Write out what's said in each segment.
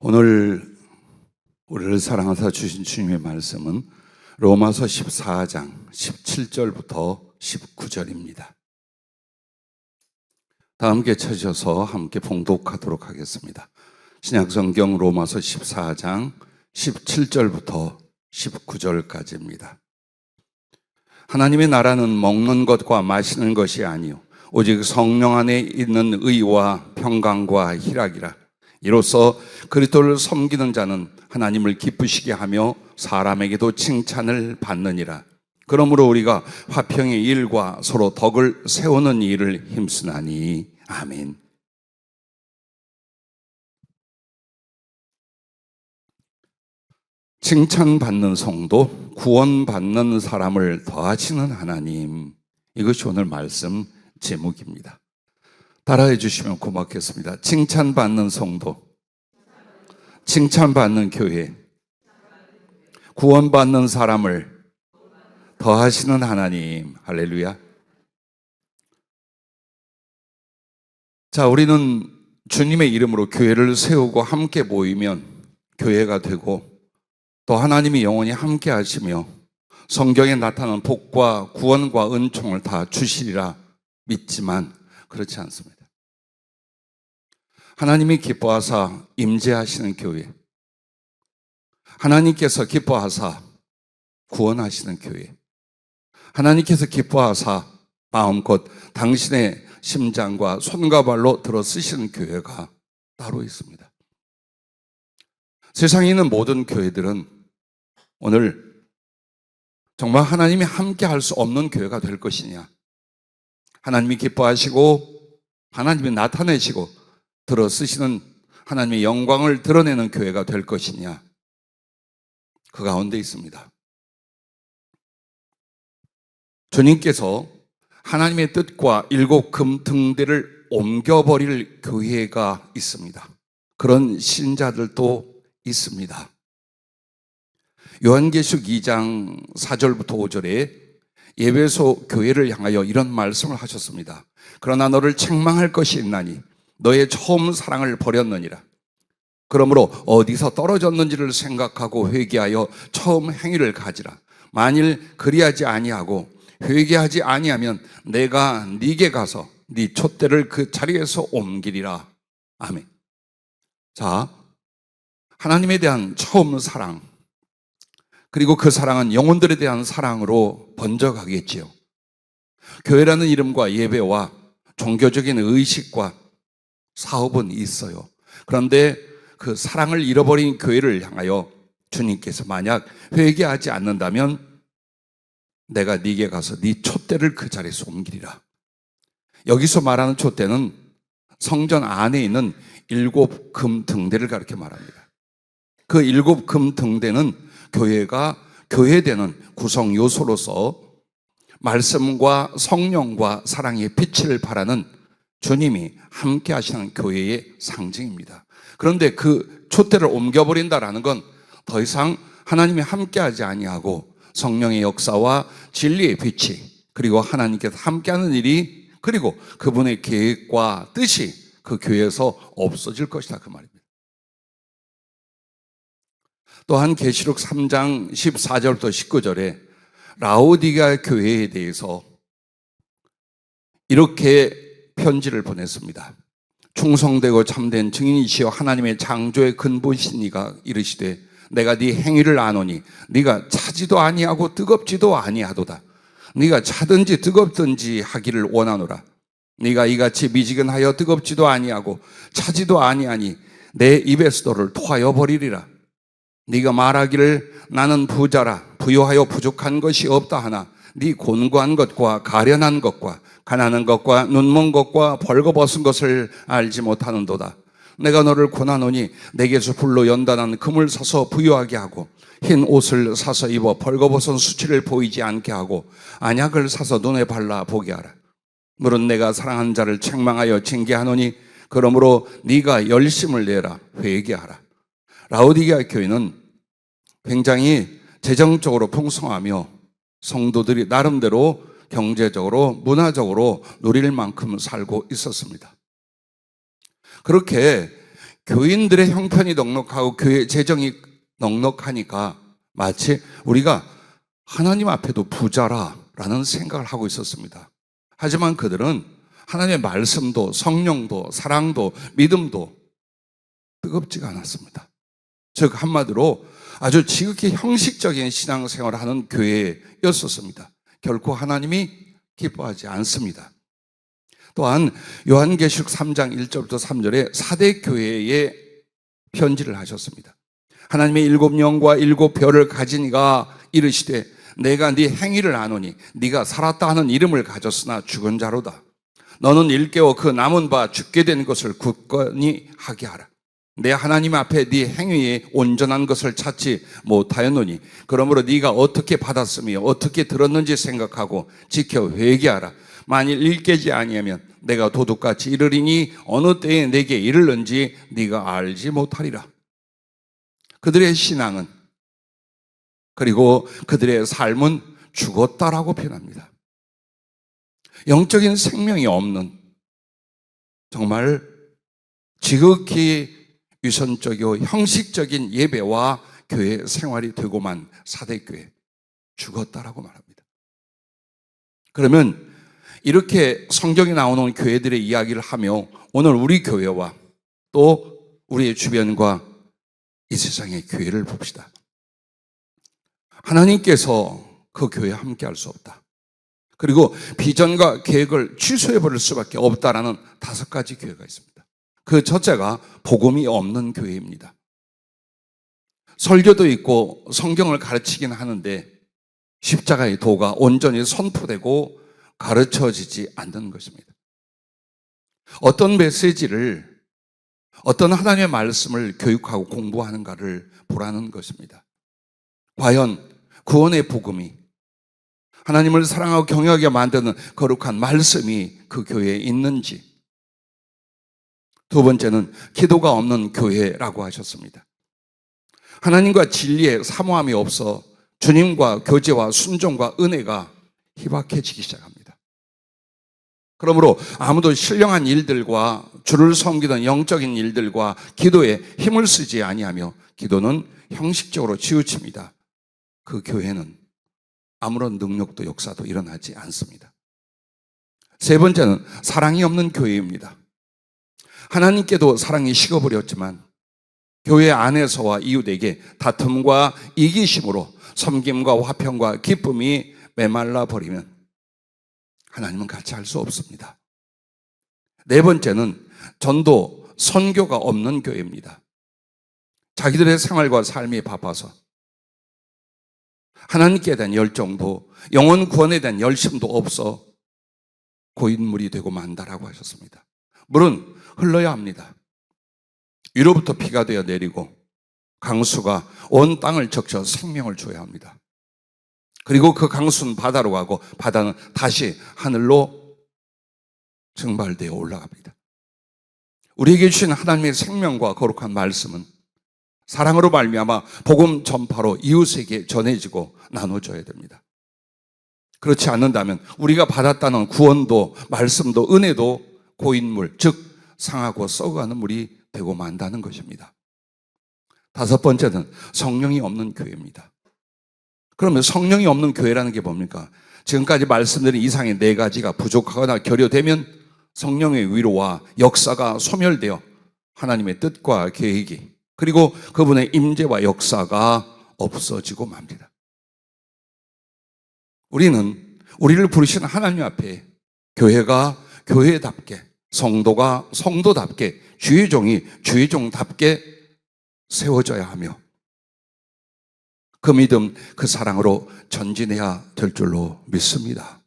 오늘 우리를 사랑하사 주신 주님의 말씀은 로마서 14장 17절부터 19절입니다. 다 함께 찾으셔서 함께 봉독하도록 하겠습니다. 신약성경 로마서 14장 17절부터 19절까지입니다. 하나님의 나라는 먹는 것과 마시는 것이 아니요 오직 성령 안에 있는 의와 평강과 희락이라. 이로써 그리스도를 섬기는 자는 하나님을 기쁘시게 하며 사람에게도 칭찬을 받느니라. 그러므로 우리가 화평의 일과 서로 덕을 세우는 일을 힘쓰나니. 아멘. 칭찬받는 성도, 구원받는 사람을 더하시는 하나님. 이것이 오늘 말씀 제목입니다. 따라해 주시면 고맙겠습니다. 칭찬받는 성도, 칭찬받는 교회, 구원받는 사람을 더하시는 하나님. 할렐루야. 자, 우리는 주님의 이름으로 교회를 세우고 함께 모이면 교회가 되고, 또 하나님이 영원히 함께 하시며 성경에 나타나는 복과 구원과 은총을 다 주시리라 믿지만 그렇지 않습니다. 하나님이 기뻐하사 임재하시는 교회, 하나님께서 기뻐하사 구원하시는 교회, 하나님께서 기뻐하사 마음껏 당신의 심장과 손과 발로 들어 쓰시는 교회가 따로 있습니다. 세상에 있는 모든 교회들은 오늘 정말 하나님이 함께 할 수 없는 교회가 될 것이냐, 하나님이 기뻐하시고 하나님이 나타내시고 들어 쓰시는 하나님의 영광을 드러내는 교회가 될 것이냐, 그 가운데 있습니다. 주님께서 하나님의 뜻과 일곱 금등대를 옮겨버릴 교회가 있습니다. 그런 신자들도 있습니다. 요한계시록 2장 4절부터 5절에 에베소 교회를 향하여 이런 말씀을 하셨습니다. 그러나 너를 책망할 것이 있나니 너의 처음 사랑을 버렸느니라. 그러므로 어디서 떨어졌는지를 생각하고 회개하여 처음 행위를 가지라. 만일 그리하지 아니하고 회개하지 아니하면 내가 네게 가서 네 촛대를 그 자리에서 옮기리라. 아멘. 자, 하나님에 대한 처음 사랑, 그리고 그 사랑은 영혼들에 대한 사랑으로 번져가겠지요. 교회라는 이름과 예배와 종교적인 의식과 사업은 있어요. 그런데 그 사랑을 잃어버린 교회를 향하여 주님께서 만약 회개하지 않는다면 내가 네게 가서 네 촛대를 그 자리에서 옮기리라. 여기서 말하는 촛대는 성전 안에 있는 일곱 금등대를 가리켜 말합니다. 그 일곱 금등대는 교회가 교회되는 구성 요소로서 말씀과 성령과 사랑의 빛을 발하는 주님이 함께 하시는 교회의 상징입니다. 그런데 그 촛대를 옮겨버린다라는 건 더 이상 하나님이 함께하지 아니하고 성령의 역사와 진리의 빛이, 그리고 하나님께서 함께하는 일이, 그리고 그분의 계획과 뜻이 그 교회에서 없어질 것이다, 그 말입니다. 또한 계시록 3장 14절부터 19절에 라오디게아 교회에 대해서 이렇게 편지를 보냈습니다. 충성되고 참된 증인이시여 하나님의 창조의 근본이신 이가 이르시되 내가 네 행위를 아노니 네가 차지도 아니하고 뜨겁지도 아니하도다. 네가 차든지 뜨겁든지 하기를 원하노라. 네가 이같이 미지근하여 뜨겁지도 아니하고 차지도 아니하니 내 입에서 너를 토하여 버리리라. 네가 말하기를 나는 부자라 부요하여 부족한 것이 없다 하나 네 곤고한 것과 가련한 것과 가난한 것과 눈먼 것과 벌거벗은 것을 알지 못하는도다. 내가 너를 권하노니 내게서 불로 연단한 금을 사서 부유하게 하고 흰 옷을 사서 입어 벌거벗은 수치를 보이지 않게 하고 안약을 사서 눈에 발라 보게 하라. 물은 내가 사랑한 자를 책망하여 징계하노니 그러므로 네가 열심을 내라 회개하라. 라오디게아 교회는 굉장히 재정적으로 풍성하며 성도들이 나름대로 경제적으로 문화적으로 누릴 만큼 살고 있었습니다. 그렇게 교인들의 형편이 넉넉하고 교회 재정이 넉넉하니까 마치 우리가 하나님 앞에도 부자라라는 생각을 하고 있었습니다. 하지만 그들은 하나님의 말씀도 성령도 사랑도 믿음도 뜨겁지가 않았습니다. 즉 한마디로 아주 지극히 형식적인 신앙생활을 하는 교회였었습니다. 결코 하나님이 기뻐하지 않습니다. 또한 요한계시록 3장 1절부터 3절에 4대 교회에 편지를 하셨습니다. 하나님의 7영과 7별을 가진 이가 이르시되 내가 네 행위를 아노니 네가 살았다 하는 이름을 가졌으나 죽은 자로다. 너는 일깨워 그 남은 바 죽게 된 것을 굳건히 하게 하라. 내 하나님 앞에 네 행위에 온전한 것을 찾지 못하였노니 그러므로 네가 어떻게 받았으며 어떻게 들었는지 생각하고 지켜 회개하라. 만일 일깨지 아니하면 내가 도둑같이 이르리니 어느 때에 내게 이르는지 네가 알지 못하리라. 그들의 신앙은 그리고 그들의 삶은 죽었다라고 표현합니다. 영적인 생명이 없는 정말 지극히 유선적이고 형식적인 예배와 교회 생활이 되고만 4대 교회 죽었다라고 말합니다. 그러면 이렇게 성경에 나오는 교회들의 이야기를 하며 오늘 우리 교회와 또 우리의 주변과 이 세상의 교회를 봅시다. 하나님께서 그 교회에 함께 할 수 없다. 그리고 비전과 계획을 취소해 버릴 수밖에 없다라는 5가지 교회가 있습니다. 그 첫째가 복음이 없는 교회입니다. 설교도 있고 성경을 가르치긴 하는데 십자가의 도가 온전히 선포되고 가르쳐지지 않는 것입니다. 어떤 메시지를 어떤 하나님의 말씀을 교육하고 공부하는가를 보라는 것입니다. 과연 구원의 복음이 하나님을 사랑하고 경외하게 만드는 거룩한 말씀이 그 교회에 있는지. 두 번째는 기도가 없는 교회라고 하셨습니다. 하나님과 진리에 사모함이 없어 주님과 교제와 순종과 은혜가 희박해지기 시작합니다. 그러므로 아무도 신령한 일들과 주를 섬기는 영적인 일들과 기도에 힘을 쓰지 아니하며 기도는 형식적으로 치우칩니다. 그 교회는 아무런 능력도 역사도 일어나지 않습니다. 세 번째는 사랑이 없는 교회입니다. 하나님께도 사랑이 식어버렸지만 교회 안에서와 이웃에게 다툼과 이기심으로 섬김과 화평과 기쁨이 메말라 버리면 하나님은 같이 할 수 없습니다. 네 번째는 전도, 선교가 없는 교회입니다. 자기들의 생활과 삶이 바빠서 하나님께 대한 열정도 영혼 구원에 대한 열심도 없어 고인물이 되고 만다라고 하셨습니다. 물은 흘러야 합니다. 위로부터 피가 되어 내리고 강수가 온 땅을 적셔 생명을 줘야 합니다. 그리고 그 강수는 바다로 가고 바다는 다시 하늘로 증발되어 올라갑니다. 우리에게 주신 하나님의 생명과 거룩한 말씀은 사랑으로 말미암아 복음 전파로 이웃에게 전해지고 나눠져야 됩니다. 그렇지 않는다면 우리가 받았다는 구원도 말씀도 은혜도 고인물, 즉 상하고 썩어가는 물이 되고 만다는 것입니다. 다섯 번째는 성령이 없는 교회입니다. 그러면 성령이 없는 교회라는 게 뭡니까? 지금까지 말씀드린 이상의 4가지가 부족하거나 결여되면 성령의 위로와 역사가 소멸되어 하나님의 뜻과 계획이 그리고 그분의 임재와 역사가 없어지고 맙니다. 우리는 우리를 부르신 하나님 앞에 교회가 교회답게 성도가 성도답게 주의 종이 주의 종답게 세워져야 하며 그 믿음, 그 사랑으로 전진해야 될 줄로 믿습니다.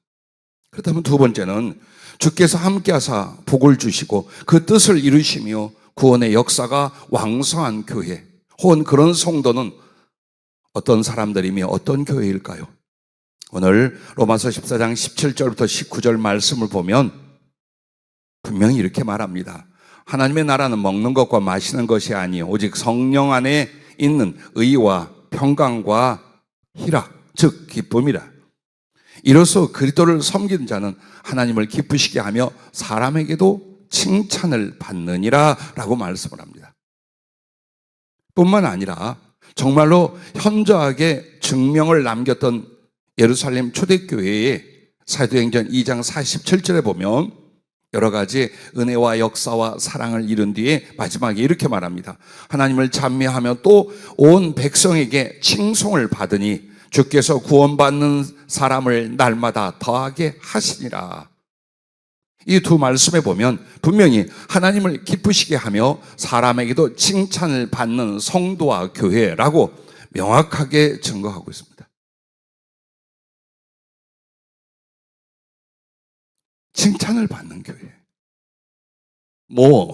그렇다면 두 번째는 주께서 함께하사 복을 주시고 그 뜻을 이루시며 구원의 역사가 왕성한 교회 혹은 그런 성도는 어떤 사람들이며 어떤 교회일까요? 오늘 로마서 14장 17절부터 19절 말씀을 보면 분명히 이렇게 말합니다. 하나님의 나라는 먹는 것과 마시는 것이 아니요 오직 성령 안에 있는 의와 평강과 희락, 즉 기쁨이라. 이로써 그리스도를 섬기는 자는 하나님을 기쁘시게 하며 사람에게도 칭찬을 받느니라 라고 말씀을 합니다. 뿐만 아니라 정말로 현저하게 증명을 남겼던 예루살렘 초대교회의 사도행전 2장 47절에 보면 여러 가지 은혜와 역사와 사랑을 이룬 뒤에 마지막에 이렇게 말합니다. 하나님을 찬미하며 또 온 백성에게 칭송을 받으니 주께서 구원받는 사람을 날마다 더하게 하시니라. 이 두 말씀에 보면 분명히 하나님을 기쁘시게 하며 사람에게도 칭찬을 받는 성도와 교회라고 명확하게 증거하고 있습니다. 칭찬을 받는 교회.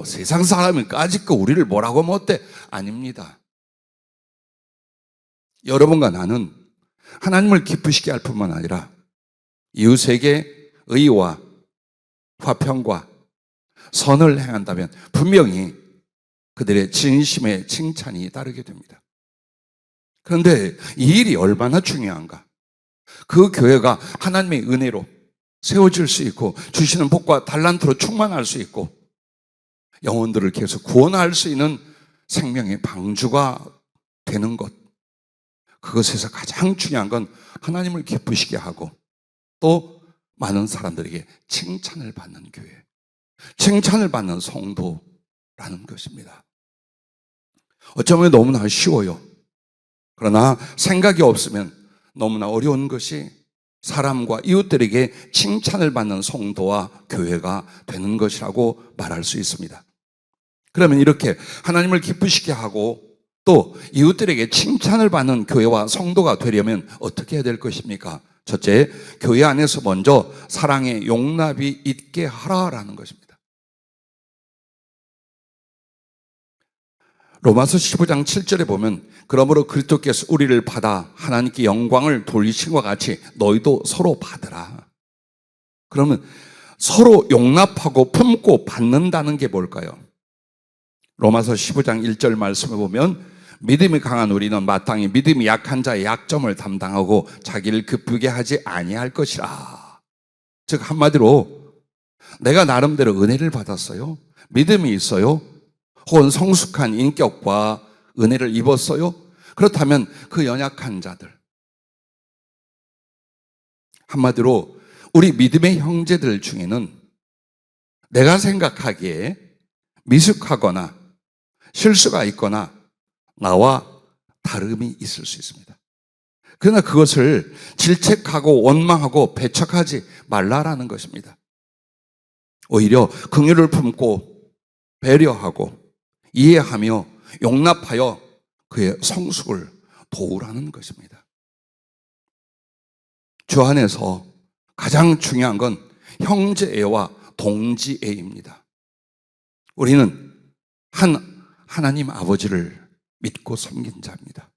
세상 사람이 까짓거 우리를 뭐라고 하면 어때? 아닙니다. 여러분과 나는 하나님을 기쁘시게 할 뿐만 아니라 이웃에게 의와 화평과 선을 행한다면 분명히 그들의 진심의 칭찬이 따르게 됩니다. 그런데 이 일이 얼마나 중요한가? 그 교회가 하나님의 은혜로 세워질 수 있고 주시는 복과 달란트로 충만할 수 있고 영혼들을 계속 구원할 수 있는 생명의 방주가 되는 것, 그것에서 가장 중요한 건 하나님을 기쁘시게 하고 또 많은 사람들에게 칭찬을 받는 교회, 칭찬을 받는 성도라는 것입니다. 어쩌면 너무나 쉬워요. 그러나 생각이 없으면 너무나 어려운 것이 사람과 이웃들에게 칭찬을 받는 성도와 교회가 되는 것이라고 말할 수 있습니다. 그러면 이렇게 하나님을 기쁘시게 하고 또 이웃들에게 칭찬을 받는 교회와 성도가 되려면 어떻게 해야 될 것입니까? 첫째, 교회 안에서 먼저 사랑의 용납이 있게 하라라는 것입니다. 로마서 15장 7절에 보면 그러므로 그리스도께서 우리를 받아 하나님께 영광을 돌리신 것 같이 너희도 서로 받으라. 그러면 서로 용납하고 품고 받는다는 게 뭘까요? 로마서 15장 1절 말씀을 보면 믿음이 강한 우리는 마땅히 믿음이 약한 자의 약점을 담당하고 자기를 기쁘게 하지 아니할 것이라. 즉 한마디로 내가 나름대로 은혜를 받았어요. 믿음이 있어요. 혹은 성숙한 인격과 은혜를 입었어요. 그렇다면 그 연약한 자들, 한마디로 우리 믿음의 형제들 중에는 내가 생각하기에 미숙하거나 실수가 있거나 나와 다름이 있을 수 있습니다. 그러나 그것을 질책하고 원망하고 배척하지 말라라는 것입니다. 오히려 긍휼을 품고 배려하고 이해하며 용납하여 그의 성숙을 도우라는 것입니다. 주 안에서 가장 중요한 건 형제애와 동지애입니다. 우리는 하나님 아버지를 믿고 섬긴 자입니다.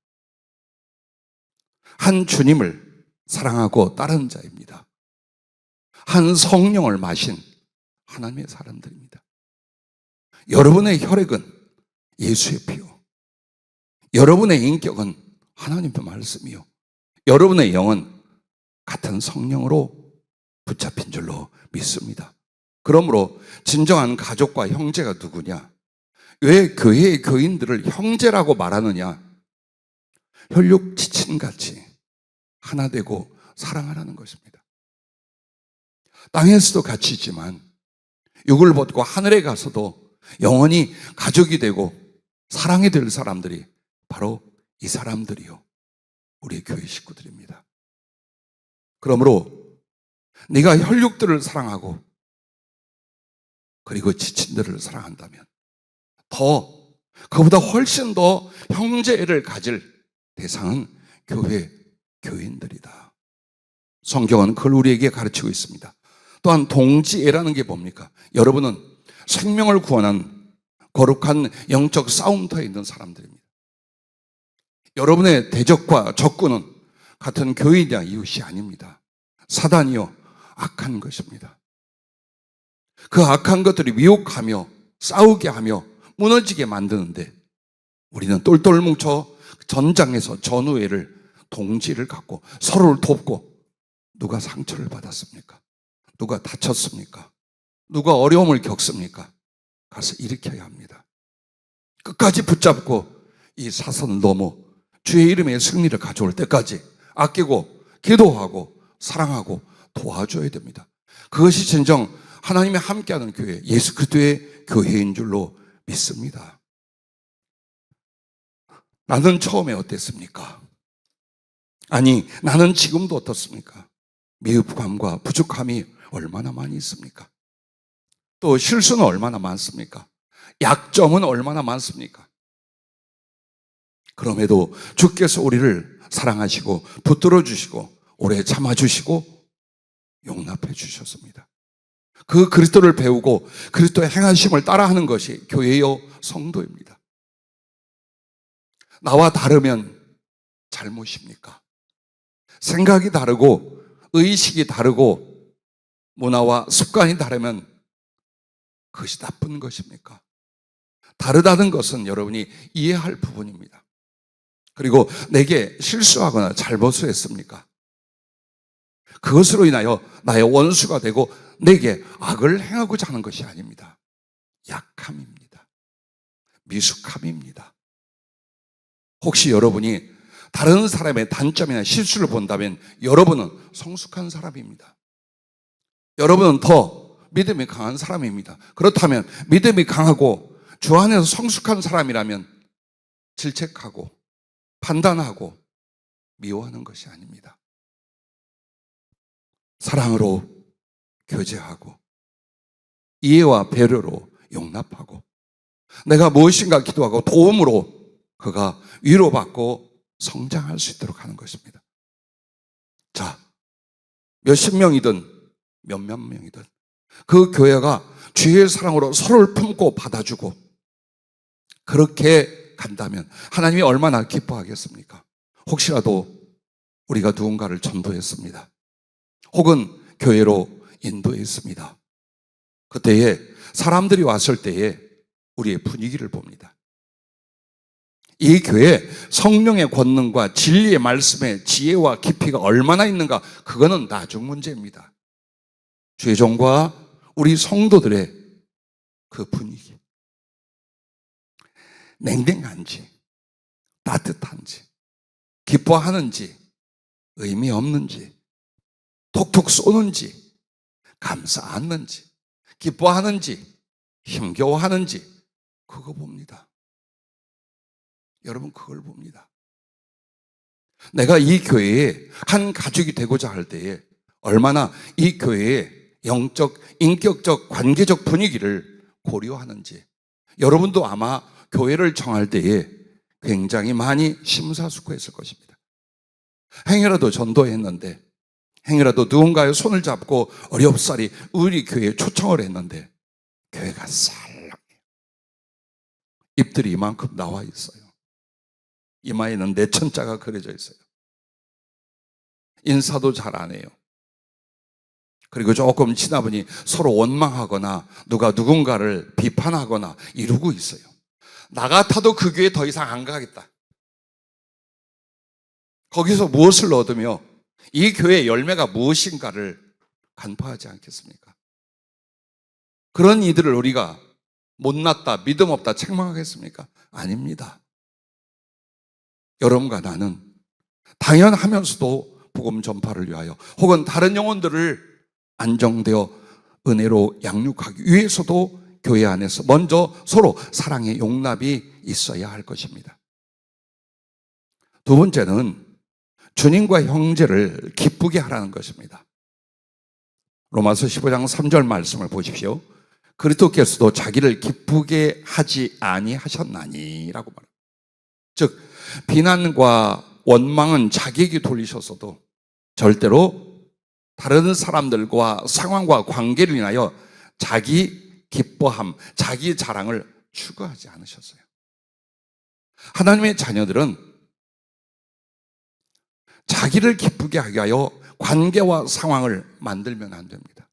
한 주님을 사랑하고 따른 자입니다. 한 성령을 마신 하나님의 사람들입니다. 여러분의 혈액은 예수의 피요, 여러분의 인격은 하나님의 말씀이요, 여러분의 영은 같은 성령으로 붙잡힌 줄로 믿습니다. 그러므로 진정한 가족과 형제가 누구냐? 왜 교회의 교인들을 형제라고 말하느냐? 혈육 지친같이 하나 되고 사랑하라는 것입니다. 땅에서도 같이 있지만 육을 벗고 하늘에 가서도 영원히 가족이 되고 사랑이 될 사람들이 바로 이 사람들이요, 우리 교회 식구들입니다. 그러므로 네가 혈육들을 사랑하고 그리고 지친들을 사랑한다면 그보다 훨씬 더 형제애를 가질 대상은 교인들이다. 성경은 그걸 우리에게 가르치고 있습니다. 또한 동지애라는 게 뭡니까? 여러분은 생명을 구원한 거룩한 영적 싸움터에 있는 사람들입니다. 여러분의 대적과 적군은 같은 교인이나 이웃이 아닙니다. 사단이요, 악한 것입니다. 그 악한 것들이 미혹하며 싸우게 하며 무너지게 만드는데 우리는 똘똘 뭉쳐 전장에서 전우애를 동지를 갖고 서로를 돕고, 누가 상처를 받았습니까? 누가 다쳤습니까? 누가 어려움을 겪습니까? 가서 일으켜야 합니다. 끝까지 붙잡고 이 사선을 넘어 주의 이름의 승리를 가져올 때까지 아끼고 기도하고 사랑하고 도와줘야 됩니다. 그것이 진정 하나님이 함께하는 교회, 예수 그리스도의 교회인 줄로 믿습니다. 나는 처음에 어땠습니까? 아니, 나는 지금도 어떻습니까? 미흡함과 부족함이 얼마나 많이 있습니까? 또 실수는 얼마나 많습니까? 약점은 얼마나 많습니까? 그럼에도 주께서 우리를 사랑하시고 붙들어 주시고 오래 참아주시고 용납해 주셨습니다. 그 그리스도를 배우고 그리스도의 행하심을 따라하는 것이 교회요 성도입니다. 나와 다르면 잘못입니까? 생각이 다르고 의식이 다르고 문화와 습관이 다르면 그것이 나쁜 것입니까? 다르다는 것은 여러분이 이해할 부분입니다. 그리고 내게 실수하거나 잘못을 했습니까? 그것으로 인하여 나의 원수가 되고 내게 악을 행하고자 하는 것이 아닙니다. 약함입니다. 미숙함입니다. 혹시 여러분이 다른 사람의 단점이나 실수를 본다면 여러분은 성숙한 사람입니다. 여러분은 더 믿음이 강한 사람입니다. 그렇다면 믿음이 강하고 주 안에서 성숙한 사람이라면 질책하고 판단하고 미워하는 것이 아닙니다. 사랑으로 교제하고 이해와 배려로 용납하고 내가 무엇인가 기도하고 도움으로 그가 위로받고 성장할 수 있도록 하는 것입니다. 자, 몇십 명이든 몇몇 명이든 그 교회가 주의 사랑으로 서로를 품고 받아주고 그렇게 간다면 하나님이 얼마나 기뻐하겠습니까? 혹시라도 우리가 누군가를 전도했습니다. 혹은 교회로 인도했습니다. 그때에 사람들이 왔을 때에 우리의 분위기를 봅니다. 이 교회에 성령의 권능과 진리의 말씀의 지혜와 깊이가 얼마나 있는가, 그거는 나중 문제입니다. 주의 종과 우리 성도들의 그 분위기, 냉랭한지 따뜻한지 기뻐하는지 의미 없는지 톡톡 쏘는지 감사 않는지 기뻐하는지 힘겨워하는지 그거 봅니다. 여러분, 그걸 봅니다. 내가 이 교회의 한 가족이 되고자 할 때에 얼마나 이 교회의 영적, 인격적, 관계적 분위기를 고려하는지 여러분도 아마 교회를 정할 때에 굉장히 많이 심사숙고했을 것입니다. 행여라도 전도했는데, 행여라도 누군가의 손을 잡고 어렵사리 우리 교회에 초청을 했는데 교회가 살랑해요. 입들이 이만큼 나와 있어요. 이마에는 내천자가 그려져 있어요. 인사도 잘 안 해요. 그리고 조금 지나 보니 서로 원망하거나 누가 누군가를 비판하거나 이러고 있어요. 나 같아도 그 교회 더 이상 안 가겠다. 거기서 무엇을 얻으며 이 교회의 열매가 무엇인가를 간파하지 않겠습니까? 그런 이들을 우리가 못났다, 믿음 없다 책망하겠습니까? 아닙니다. 여러분과 나는 당연하면서도 복음 전파를 위하여 혹은 다른 영혼들을 안정되어 은혜로 양육하기 위해서도 교회 안에서 먼저 서로 사랑의 용납이 있어야 할 것입니다. 두 번째는 주님과 형제를 기쁘게 하라는 것입니다. 로마서 15장 3절 말씀을 보십시오. 그리스도께서도 자기를 기쁘게 하지 아니하셨나니라고 말합니다. 즉 비난과 원망은 자기에게 돌리셨어도 절대로 다른 사람들과 상황과 관계를 인하여 자기 기뻐함, 자기 자랑을 추구하지 않으셨어요. 하나님의 자녀들은 자기를 기쁘게 하기 위하여 관계와 상황을 만들면 안 됩니다.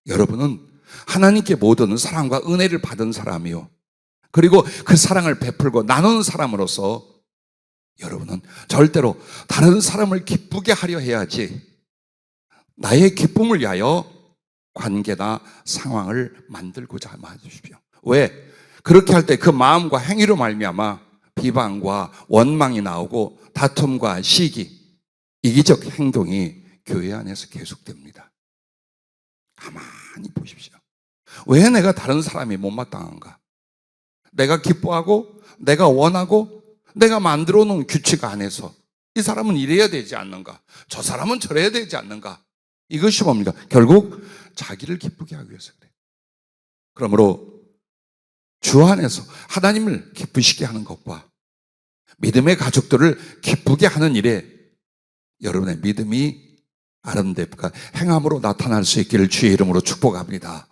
여러분은 하나님께 모든 사랑과 은혜를 받은 사람이요, 그리고 그 사랑을 베풀고 나누는 사람으로서 여러분은 절대로 다른 사람을 기쁘게 하려 해야지 나의 기쁨을 위하여 관계나 상황을 만들고자 마십시오. 왜? 그렇게 할 때 그 마음과 행위로 말미암아 비방과 원망이 나오고 다툼과 시기, 이기적 행동이 교회 안에서 계속됩니다. 가만히 보십시오. 왜 내가 다른 사람이 못마땅한가? 내가 기뻐하고 내가 원하고 내가 만들어 놓은 규칙 안에서 이 사람은 이래야 되지 않는가? 저 사람은 저래야 되지 않는가? 이것이 뭡니까? 결국 자기를 기쁘게 하기 위해서 그래요. 그러므로 주 안에서 하나님을 기쁘시게 하는 것과 믿음의 가족들을 기쁘게 하는 일에 여러분의 믿음이 아름답게 행함으로 나타날 수 있기를 주의 이름으로 축복합니다.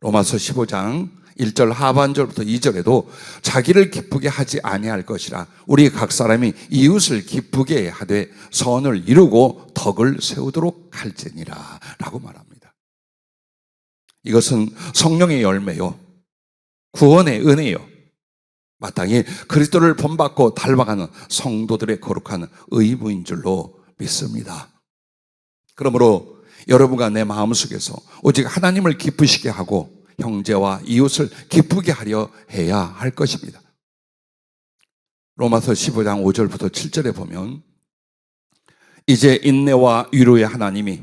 로마서 15장 1절 하반절부터 2절에도 자기를 기쁘게 하지 아니할 것이라 우리 각 사람이 이웃을 기쁘게 하되 선을 이루고 덕을 세우도록 할지니라 라고 말합니다. 이것은 성령의 열매요, 구원의 은혜요, 마땅히 그리스도를 본받고 닮아가는 성도들의 거룩한 의무인 줄로 믿습니다. 그러므로 여러분과 내 마음속에서 오직 하나님을 기쁘시게 하고 형제와 이웃을 기쁘게 하려 해야 할 것입니다. 로마서 15장 5절부터 7절에 보면 이제 인내와 위로의 하나님이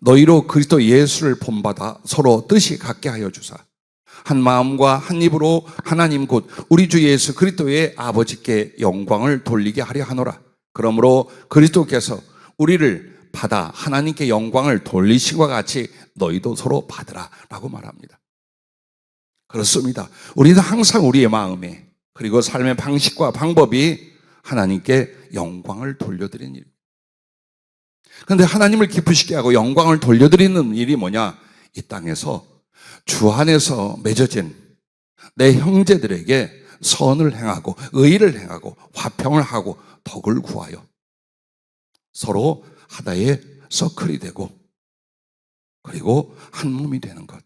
너희로 그리스도 예수를 본받아 서로 뜻이 같게 하여 주사 한 마음과 한 입으로 하나님 곧 우리 주 예수 그리스도의 아버지께 영광을 돌리게 하려 하노라. 그러므로 그리스도께서 우리를 받아 하나님께 영광을 돌리시과 같이 너희도 서로 받으라 라고 말합니다. 그렇습니다. 우리는 항상 우리의 마음에 그리고 삶의 방식과 방법이 하나님께 영광을 돌려드리는 일입니다. 그런데 하나님을 기쁘시게 하고 영광을 돌려드리는 일이 뭐냐? 이 땅에서 주 안에서 맺어진 내 형제들에게 선을 행하고 의를 행하고 화평을 하고 덕을 구하여 서로 하나의 서클이 되고 그리고 한 몸이 되는 것,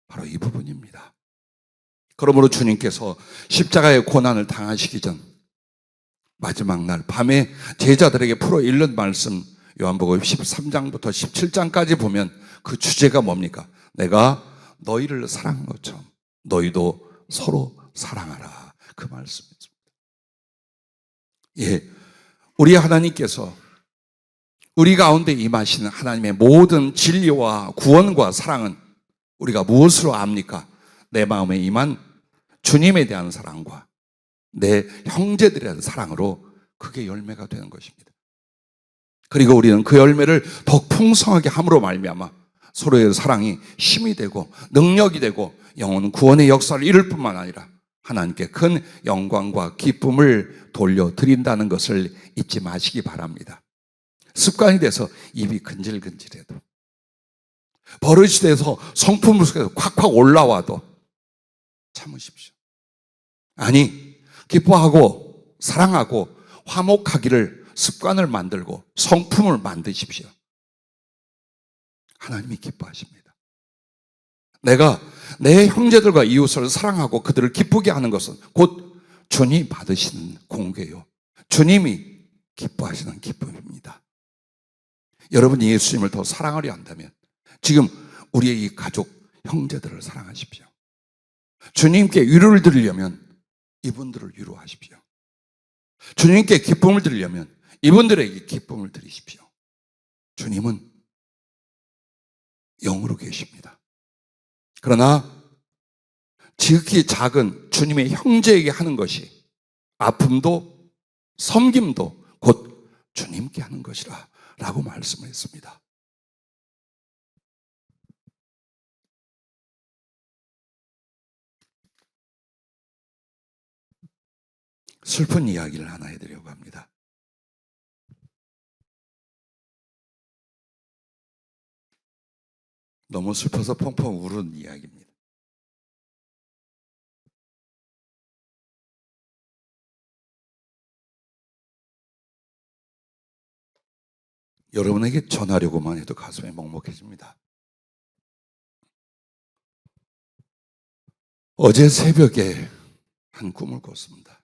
바로 이 부분입니다. 그러므로 주님께서 십자가의 고난을 당하시기 전 마지막 날 밤에 제자들에게 풀어 읽는 말씀 요한복음 13장부터 17장까지 보면 그 주제가 뭡니까? 내가 너희를 사랑한 것처럼 너희도 서로 사랑하라, 그 말씀입니다. 예, 우리 하나님께서 우리 가운데 임하시는 하나님의 모든 진리와 구원과 사랑은 우리가 무엇으로 압니까? 내 마음에 임한 주님에 대한 사랑과 내 형제들에 대한 사랑으로 그게 열매가 되는 것입니다. 그리고 우리는 그 열매를 더 풍성하게 함으로 말미암아 서로의 사랑이 힘이 되고 능력이 되고 영혼 구원의 역사를 이룰 뿐만 아니라 하나님께 큰 영광과 기쁨을 돌려드린다는 것을 잊지 마시기 바랍니다. 습관이 돼서 입이 근질근질해도, 버릇이 돼서 성품을 속에서 콱콱 올라와도 참으십시오. 아니, 기뻐하고 사랑하고 화목하기를 습관을 만들고 성품을 만드십시오. 하나님이 기뻐하십니다. 내가 내 형제들과 이웃을 사랑하고 그들을 기쁘게 하는 것은 곧 주님이 받으시는 공개요, 주님이 기뻐하시는 기쁨입니다. 여러분이 예수님을 더 사랑하려 한다면 지금 우리의 이 가족, 형제들을 사랑하십시오. 주님께 위로를 드리려면 이분들을 위로하십시오. 주님께 기쁨을 드리려면 이분들에게 기쁨을 드리십시오. 주님은 영으로 계십니다. 그러나 지극히 작은 주님의 형제에게 하는 것이 아픔도 섬김도 곧 주님께 하는 것이라 라고 말씀했습니다. 슬픈 이야기를 하나 해드리려고 합니다. 너무 슬퍼서 펑펑 우는 이야기입니다. 여러분에게 전하려고만 해도 가슴이 먹먹해집니다. 어제 새벽에 한 꿈을 꿨습니다.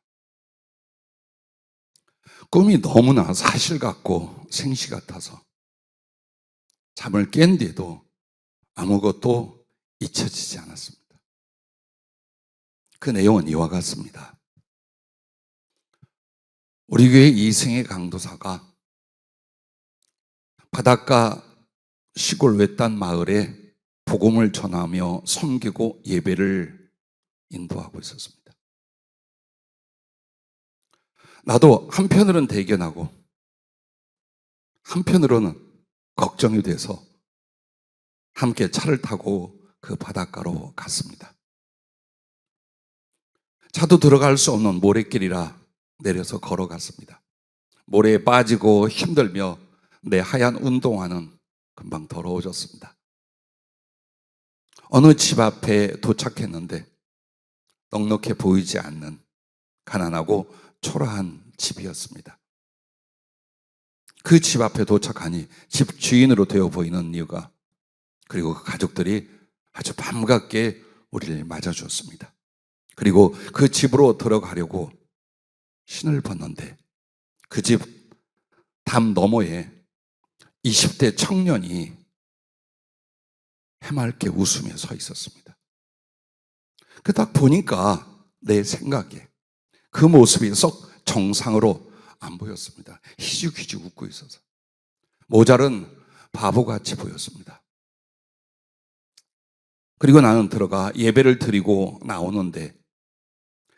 꿈이 너무나 사실 같고 생시 같아서 잠을 깬 뒤에도 아무것도 잊혀지지 않았습니다. 그 내용은 이와 같습니다. 우리 교회 이승의 강도사가 바닷가 시골 외딴 마을에 복음을 전하며 섬기고 예배를 인도하고 있었습니다. 나도 한편으로는 대견하고 한편으로는 걱정이 돼서 함께 차를 타고 그 바닷가로 갔습니다. 차도 들어갈 수 없는 모래길이라 내려서 걸어갔습니다. 모래에 빠지고 힘들며 내 하얀 운동화는 금방 더러워졌습니다. 어느 집 앞에 도착했는데 넉넉해 보이지 않는 가난하고 초라한 집이었습니다. 그 집 앞에 도착하니 집 주인으로 되어 보이는 이유가, 그리고 그 가족들이 아주 반갑게 우리를 맞아주었습니다. 그리고 그 집으로 들어가려고 신을 벗는데 그 집 담 너머에 20대 청년이 해맑게 웃으며 서 있었습니다. 그 딱 보니까 내 생각에 그 모습이 썩 정상으로 안 보였습니다. 희죽희죽 웃고 있어서 모자른 바보같이 보였습니다. 그리고 나는 들어가 예배를 드리고 나오는데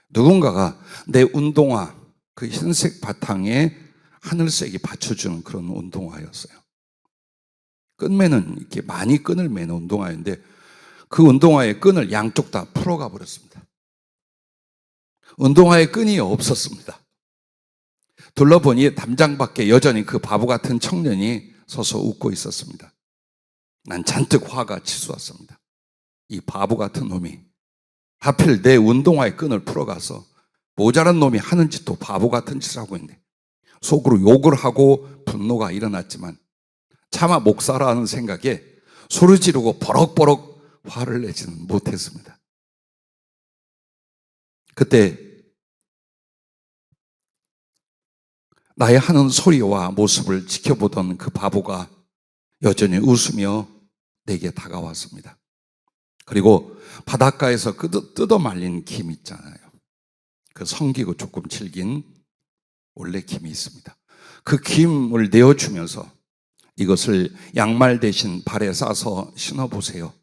누군가가 내 운동화, 그 흰색 바탕에 하늘색이 받쳐주는 그런 운동화였어요. 끈매는 이렇게 많이 끈을 매는 운동화인데 그 운동화의 끈을 양쪽 다 풀어가 버렸습니다. 운동화에 끈이 없었습니다. 둘러보니 담장 밖에 여전히 그 바보 같은 청년이 서서 웃고 있었습니다. 난 잔뜩 화가 치솟았습니다. 이 바보 같은 놈이 하필 내 운동화의 끈을 풀어가서 모자란 놈이 하는 짓도 바보 같은 짓을 하고 있네. 속으로 욕을 하고 분노가 일어났지만 차마 목사라는 생각에 소리 지르고 버럭버럭 화를 내지는 못했습니다. 그때 나의 하는 소리와 모습을 지켜보던 그 바보가 여전히 웃으며 내게 다가왔습니다. 그리고 바닷가에서 뜯어 말린 김 있잖아요. 그 성기고 조금 질긴 원래 김이 있습니다. 그 김을 내어주면서 이것을 양말 대신 발에 싸서 신어보세요.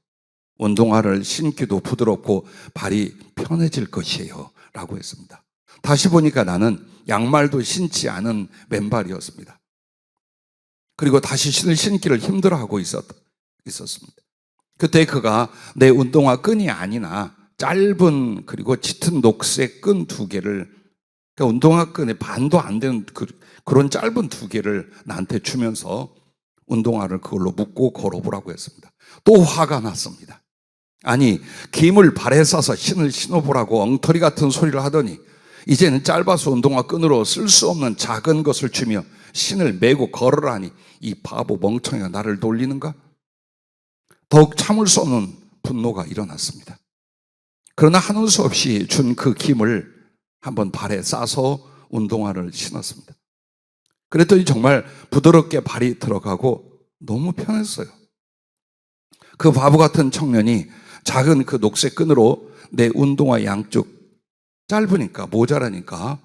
운동화를 신기도 부드럽고 발이 편해질 것이에요 라고 했습니다. 다시 보니까 나는 양말도 신지 않은 맨발이었습니다. 그리고 다시 신기를 힘들어하고 있었습니다. 그때 그가 내 운동화 끈이 아니나 짧은 그리고 짙은 녹색 끈 2개를, 그러니까 운동화 끈의 반도 안 되는 그런 짧은 2개를 나한테 주면서 운동화를 그걸로 묶고 걸어보라고 했습니다. 또 화가 났습니다. 아니, 김을 발에 싸서 신을 신어보라고 엉터리 같은 소리를 하더니 이제는 짧아서 운동화 끈으로 쓸 수 없는 작은 것을 주며 신을 메고 걸으라니 이 바보 멍청이가 나를 놀리는가? 더욱 참을 수 없는 분노가 일어났습니다. 그러나 하는 수 없이 준 그 김을 한번 발에 싸서 운동화를 신었습니다. 그랬더니 정말 부드럽게 발이 들어가고 너무 편했어요. 그 바보 같은 청년이 작은 그 녹색 끈으로 내 운동화 양쪽 짧으니까 모자라니까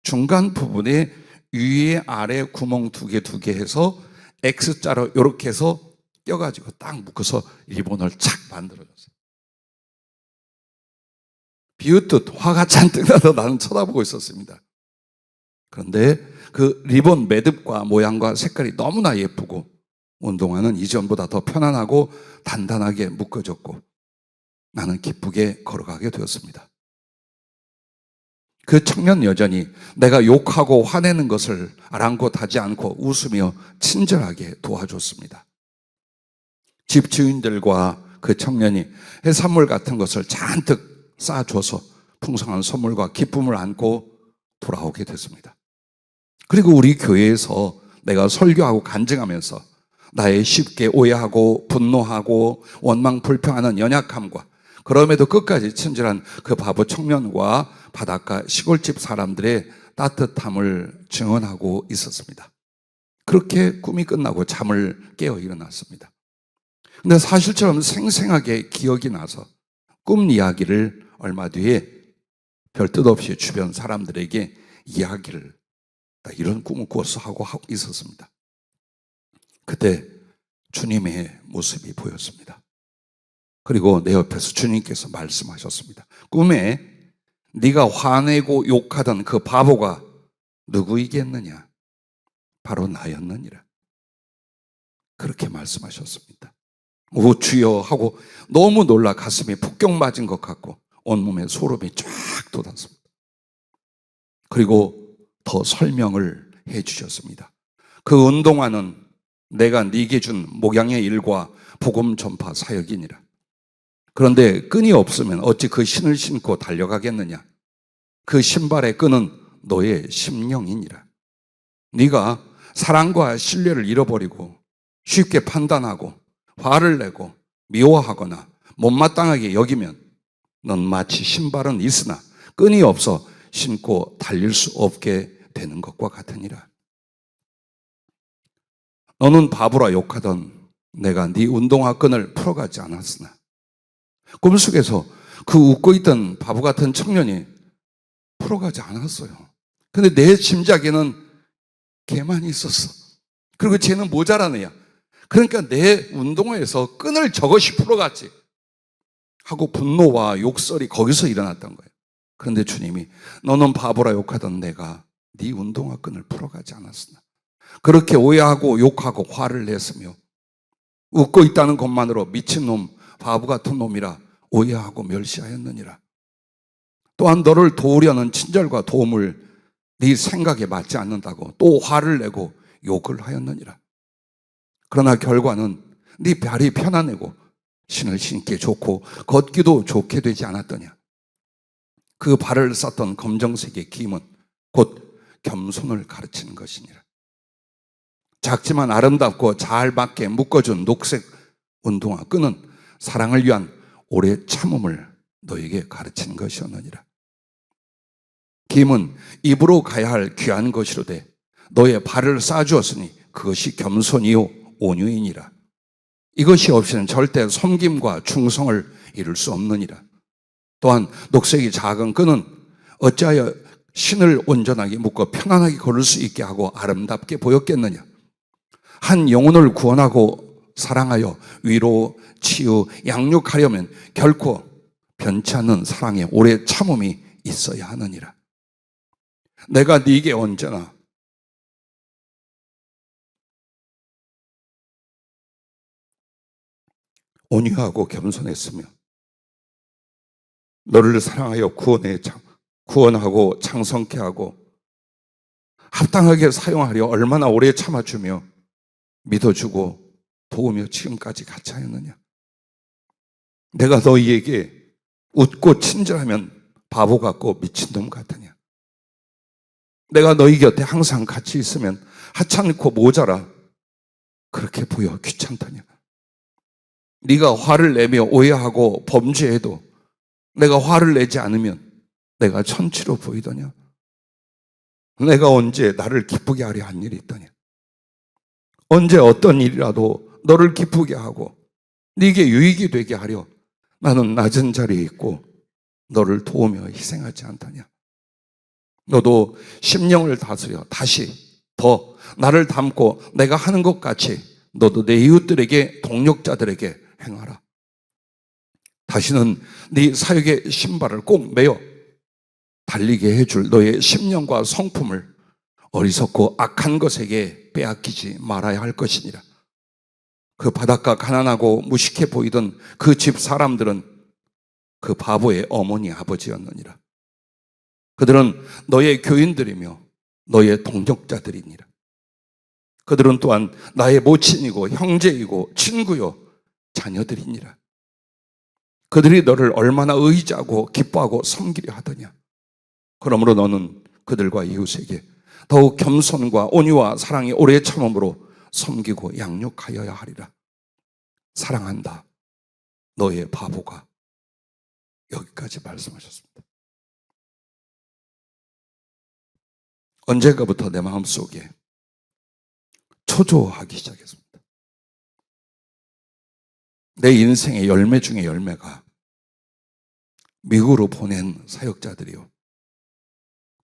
중간 부분에 위에 아래 구멍 2개 해서 X자로 이렇게 해서 껴가지고 딱 묶어서 리본을 착 만들어줬어요. 비웃듯 화가 잔뜩 나서 나는 쳐다보고 있었습니다. 그런데 그 리본 매듭과 모양과 색깔이 너무나 예쁘고 운동화는 이전보다 더 편안하고 단단하게 묶어졌고 나는 기쁘게 걸어가게 되었습니다. 그 청년 여전히 내가 욕하고 화내는 것을 아랑곳하지 않고 웃으며 친절하게 도와줬습니다. 집주인들과 그 청년이 해산물 같은 것을 잔뜩 쌓아줘서 풍성한 선물과 기쁨을 안고 돌아오게 됐습니다. 그리고 우리 교회에서 내가 설교하고 간증하면서 나의 쉽게 오해하고 분노하고 원망 불평하는 연약함과 그럼에도 끝까지 친절한 그 바보 청년과 바닷가 시골집 사람들의 따뜻함을 증언하고 있었습니다. 그렇게 꿈이 끝나고 잠을 깨어 일어났습니다. 근데 사실처럼 생생하게 기억이 나서 꿈 이야기를 얼마 뒤에 별 뜻 없이 주변 사람들에게 이야기를 이런 꿈을 꿔서 하고 있었습니다. 그때 주님의 모습이 보였습니다. 그리고 내 옆에서 주님께서 말씀하셨습니다. 꿈에 네가 화내고 욕하던 그 바보가 누구이겠느냐? 바로 나였느니라. 그렇게 말씀하셨습니다. 오 주여 하고 너무 놀라 가슴이 폭격 맞은 것 같고 온몸에 소름이 쫙 돋았습니다. 그리고 더 설명을 해 주셨습니다. 그 운동화는 내가 네게 준 목양의 일과 복음 전파 사역이니라. 그런데 끈이 없으면 어찌 그 신을 신고 달려가겠느냐? 그 신발의 끈은 너의 심령이니라. 네가 사랑과 신뢰를 잃어버리고 쉽게 판단하고 화를 내고 미워하거나 못마땅하게 여기면 넌 마치 신발은 있으나 끈이 없어 신고 달릴 수 없게 되는 것과 같으니라. 너는 바보라 욕하던 내가 네 운동화 끈을 풀어가지 않았으나 꿈속에서 그 웃고 있던 바보 같은 청년이 풀어가지 않았어요. 근데 내 짐작에는 걔만 있었어. 그리고 쟤는 모자란 애야. 그러니까 내 운동화에서 끈을 저것이 풀어갔지 하고 분노와 욕설이 거기서 일어났던 거예요. 그런데 주님이 너는 바보라 욕하던 내가 네 운동화 끈을 풀어가지 않았으나 그렇게 오해하고 욕하고 화를 냈으며 웃고 있다는 것만으로 미친놈 바보 같은 놈이라 오해하고 멸시하였느니라. 또한 너를 도우려는 친절과 도움을 네 생각에 맞지 않는다고 또 화를 내고 욕을 하였느니라. 그러나 결과는 네 발이 편안하고 신을 신기 좋고 걷기도 좋게 되지 않았더냐. 그 발을 쌌던 검정색의 김은 곧 겸손을 가르치는 것이니라. 작지만 아름답고 잘 맞게 묶어준 녹색 운동화 끈은 사랑을 위한 오래 참음을 너에게 가르치는 것이었느니라. 김은 입으로 가야 할 귀한 것이로되 너의 발을 싸주었으니 그것이 겸손이요 온유이니라. 이것이 없이는 절대 섬김과 충성을 이룰 수 없느니라. 또한 녹색이 작은 끈은 어찌하여 신을 온전하게 묶어 편안하게 걸을 수 있게 하고 아름답게 보였겠느냐. 한 영혼을 구원하고 사랑하여 위로, 치유, 양육하려면 결코 변치 않는 사랑의 오래 참음이 있어야 하느니라. 내가 네게 언제나 온유하고 겸손했으며 너를 사랑하여 구원하고 창성케 하고 합당하게 사용하려 얼마나 오래 참아주며 믿어주고 도우며 지금까지 같이 하였느냐. 내가 너희에게 웃고 친절하면 바보 같고 미친놈 같으냐. 내가 너희 곁에 항상 같이 있으면 하찮고 모자라 그렇게 보여 귀찮다냐. 네가 화를 내며 오해하고 범죄해도 내가 화를 내지 않으면 내가 천치로 보이더냐. 내가 언제 나를 기쁘게 하려 한 일이 있더냐. 언제 어떤 일이라도 너를 기쁘게 하고 네게 유익이 되게 하려 나는 낮은 자리에 있고 너를 도우며 희생하지 않다냐. 너도 심령을 다스려 다시 더 나를 닮고 내가 하는 것 같이 너도 내 이웃들에게 동력자들에게 행하라. 다시는 네 사역의 신발을 꼭 매어 달리게 해줄 너의 심령과 성품을 어리석고 악한 것에게 빼앗기지 말아야 할 것이니라. 그 바닷가 가난하고 무식해 보이던 그 집 사람들은 그 바보의 어머니 아버지였느니라. 그들은 너의 교인들이며 너의 동역자들이니라. 그들은 또한 나의 모친이고 형제이고 친구요 자녀들이니라. 그들이 너를 얼마나 의지하고 기뻐하고 섬기려 하더냐. 그러므로 너는 그들과 이웃에게 더욱 겸손과 온유와 사랑이 오래 참음으로 섬기고 양육하여야 하리라. 사랑한다 너의 바보가. 여기까지 말씀하셨습니다. 언젠가부터 내 마음속에 초조하기 시작했습니다. 내 인생의 열매 중에 열매가 미국으로 보낸 사역자들이요,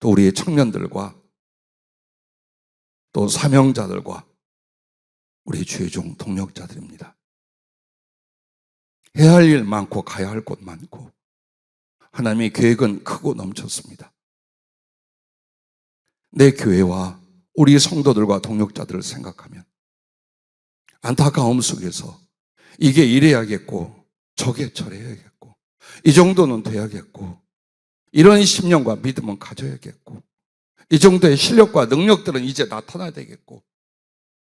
또 우리의 청년들과 또 사명자들과 우리 주의 종 동력자들입니다. 해야 할 일 많고 가야 할 곳 많고 하나님의 계획은 크고 넘쳤습니다. 내 교회와 우리 성도들과 동력자들을 생각하면 안타까움 속에서 이게 이래야겠고 저게 저래야겠고 이 정도는 돼야겠고 이런 심령과 믿음은 가져야겠고 이 정도의 실력과 능력들은 이제 나타나야 되겠고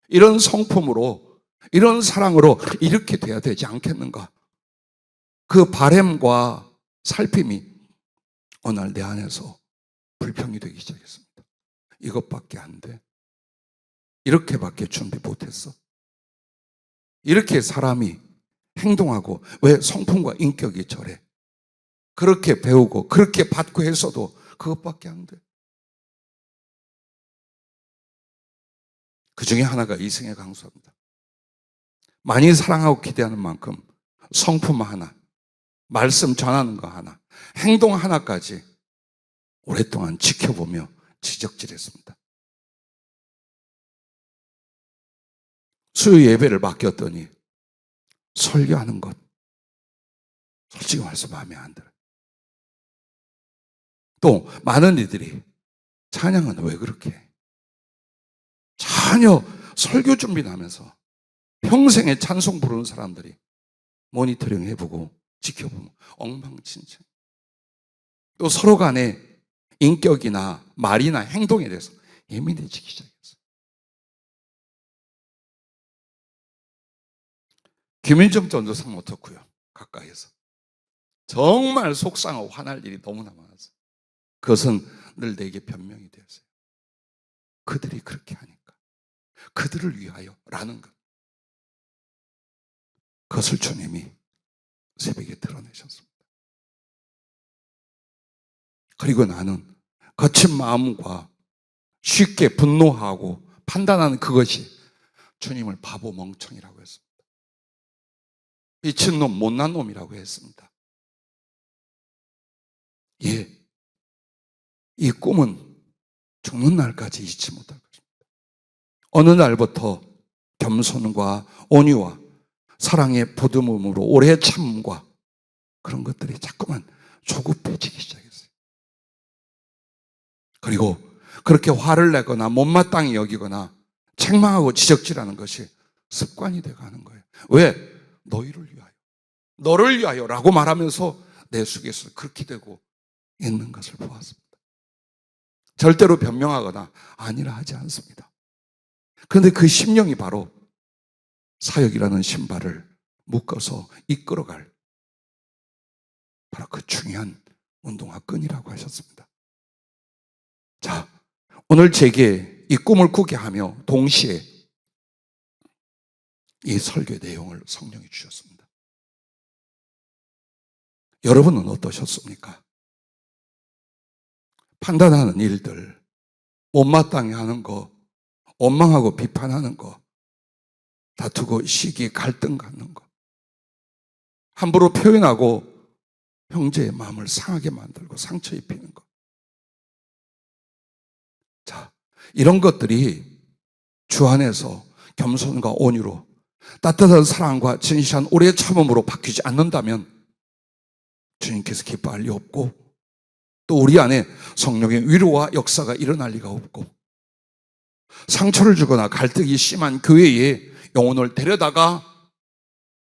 이런 성품으로 이런 사랑으로 이렇게 돼야 되지 않겠는가. 그 바램과 살핌이 어느 날 내 안에서 불평이 되기 시작했습니다. 이것밖에 안 돼. 이렇게밖에 준비 못했어. 이렇게 사람이 행동하고 왜 성품과 인격이 저래. 그렇게 배우고 그렇게 받고 했어도 그것밖에 안 돼. 그 중에 하나가 이승의 강수입니다. 많이 사랑하고 기대하는 만큼 성품 하나, 말씀 전하는 거 하나, 행동 하나까지 오랫동안 지켜보며 지적질했습니다. 수요 예배를 맡겼더니 설교하는 것 솔직히 말해서 마음에 안 들어요. 또 많은 이들이 찬양은 왜 그렇게 해? 전혀 설교 준비를 하면서 평생에 찬송 부르는 사람들이 모니터링 해보고 지켜보면 엉망진창. 또 서로 간에 인격이나 말이나 행동에 대해서 예민해지기 시작했어요. 김윤정 전도사는 어떻고요? 가까이에서 정말 속상하고 화날 일이 너무나 많았어요. 그것은 늘 내게 변명이 되었어요. 그들이 그렇게 하니까 그들을 위하여라는 것. 그것을 주님이 새벽에 드러내셨습니다. 그리고 나는 거친 마음과 쉽게 분노하고 판단하는 그것이 주님을 바보 멍청이라고 했습니다. 미친놈 못난 놈이라고 했습니다. 예, 이 꿈은 죽는 날까지 잊지 못할 것입니다. 어느 날부터 겸손과 온유와 사랑의 보듬음으로 오래 참음과 그런 것들이 자꾸만 조급해지기 시작했어요. 그리고 그렇게 화를 내거나 못마땅히 여기거나 책망하고 지적질하는 것이 습관이 돼가는 거예요. 왜? 너희를 위하여, 너를 위하여라고 말하면서 내 속에서 그렇게 되고 있는 것을 보았습니다. 절대로 변명하거나 아니라 하지 않습니다. 그런데 그 심령이 바로 사역이라는 신발을 묶어서 이끌어갈 바로 그 중요한 운동화 끈이라고 하셨습니다. 자, 오늘 제게 이 꿈을 꾸게 하며 동시에 이 설교의 내용을 성령이 주셨습니다. 여러분은 어떠셨습니까? 판단하는 일들, 못마땅해 하는 거, 원망하고 비판하는 거, 다투고 시기 갈등 갖는 거, 함부로 표현하고 형제의 마음을 상하게 만들고 상처 입히는 거. 자, 이런 것들이 주 안에서 겸손과 온유로 따뜻한 사랑과 진실한 오래 참음으로 바뀌지 않는다면 주님께서 기뻐할 리 없고 또 우리 안에 성령의 위로와 역사가 일어날 리가 없고 상처를 주거나 갈등이 심한 교회에 영혼을 데려다가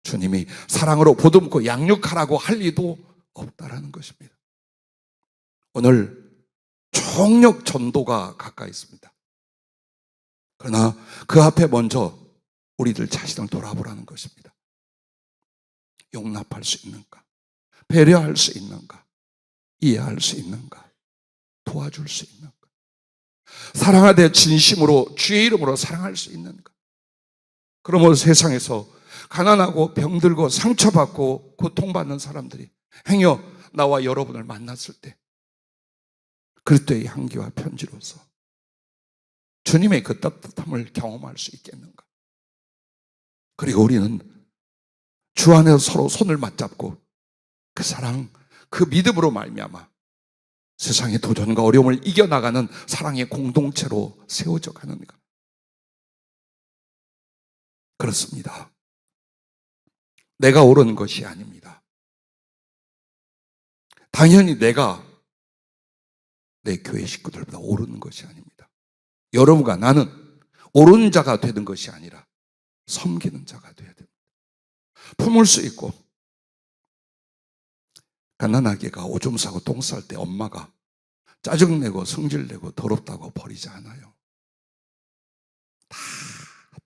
주님이 사랑으로 보듬고 양육하라고 할 리도 없다라는 것입니다. 오늘 총력 전도가 가까이 있습니다. 그러나 그 앞에 먼저 우리들 자신을 돌아보라는 것입니다. 용납할 수 있는가? 배려할 수 있는가? 이해할 수 있는가? 도와줄 수 있는가? 사랑하되 진심으로 주의 이름으로 사랑할 수 있는가? 그러므로 세상에서 가난하고 병들고 상처받고 고통받는 사람들이 행여 나와 여러분을 만났을 때 그리스도의 향기와 편지로서 주님의 그 따뜻함을 경험할 수 있겠는가? 그리고 우리는 주 안에서 서로 손을 맞잡고 그 사랑, 그 믿음으로 말미암아 세상의 도전과 어려움을 이겨나가는 사랑의 공동체로 세워져 가는가? 그렇습니다. 내가 옳은 것이 아닙니다. 당연히 내가 내 교회 식구들보다 옳은 것이 아닙니다. 여러분과 나는 옳은 자가 되는 것이 아니라 섬기는 자가 되어야 됩니다. 품을 수 있고, 갓난아기가 오줌 싸고 똥 쌀 때 엄마가 짜증내고 성질내고 더럽다고 버리지 않아요. 다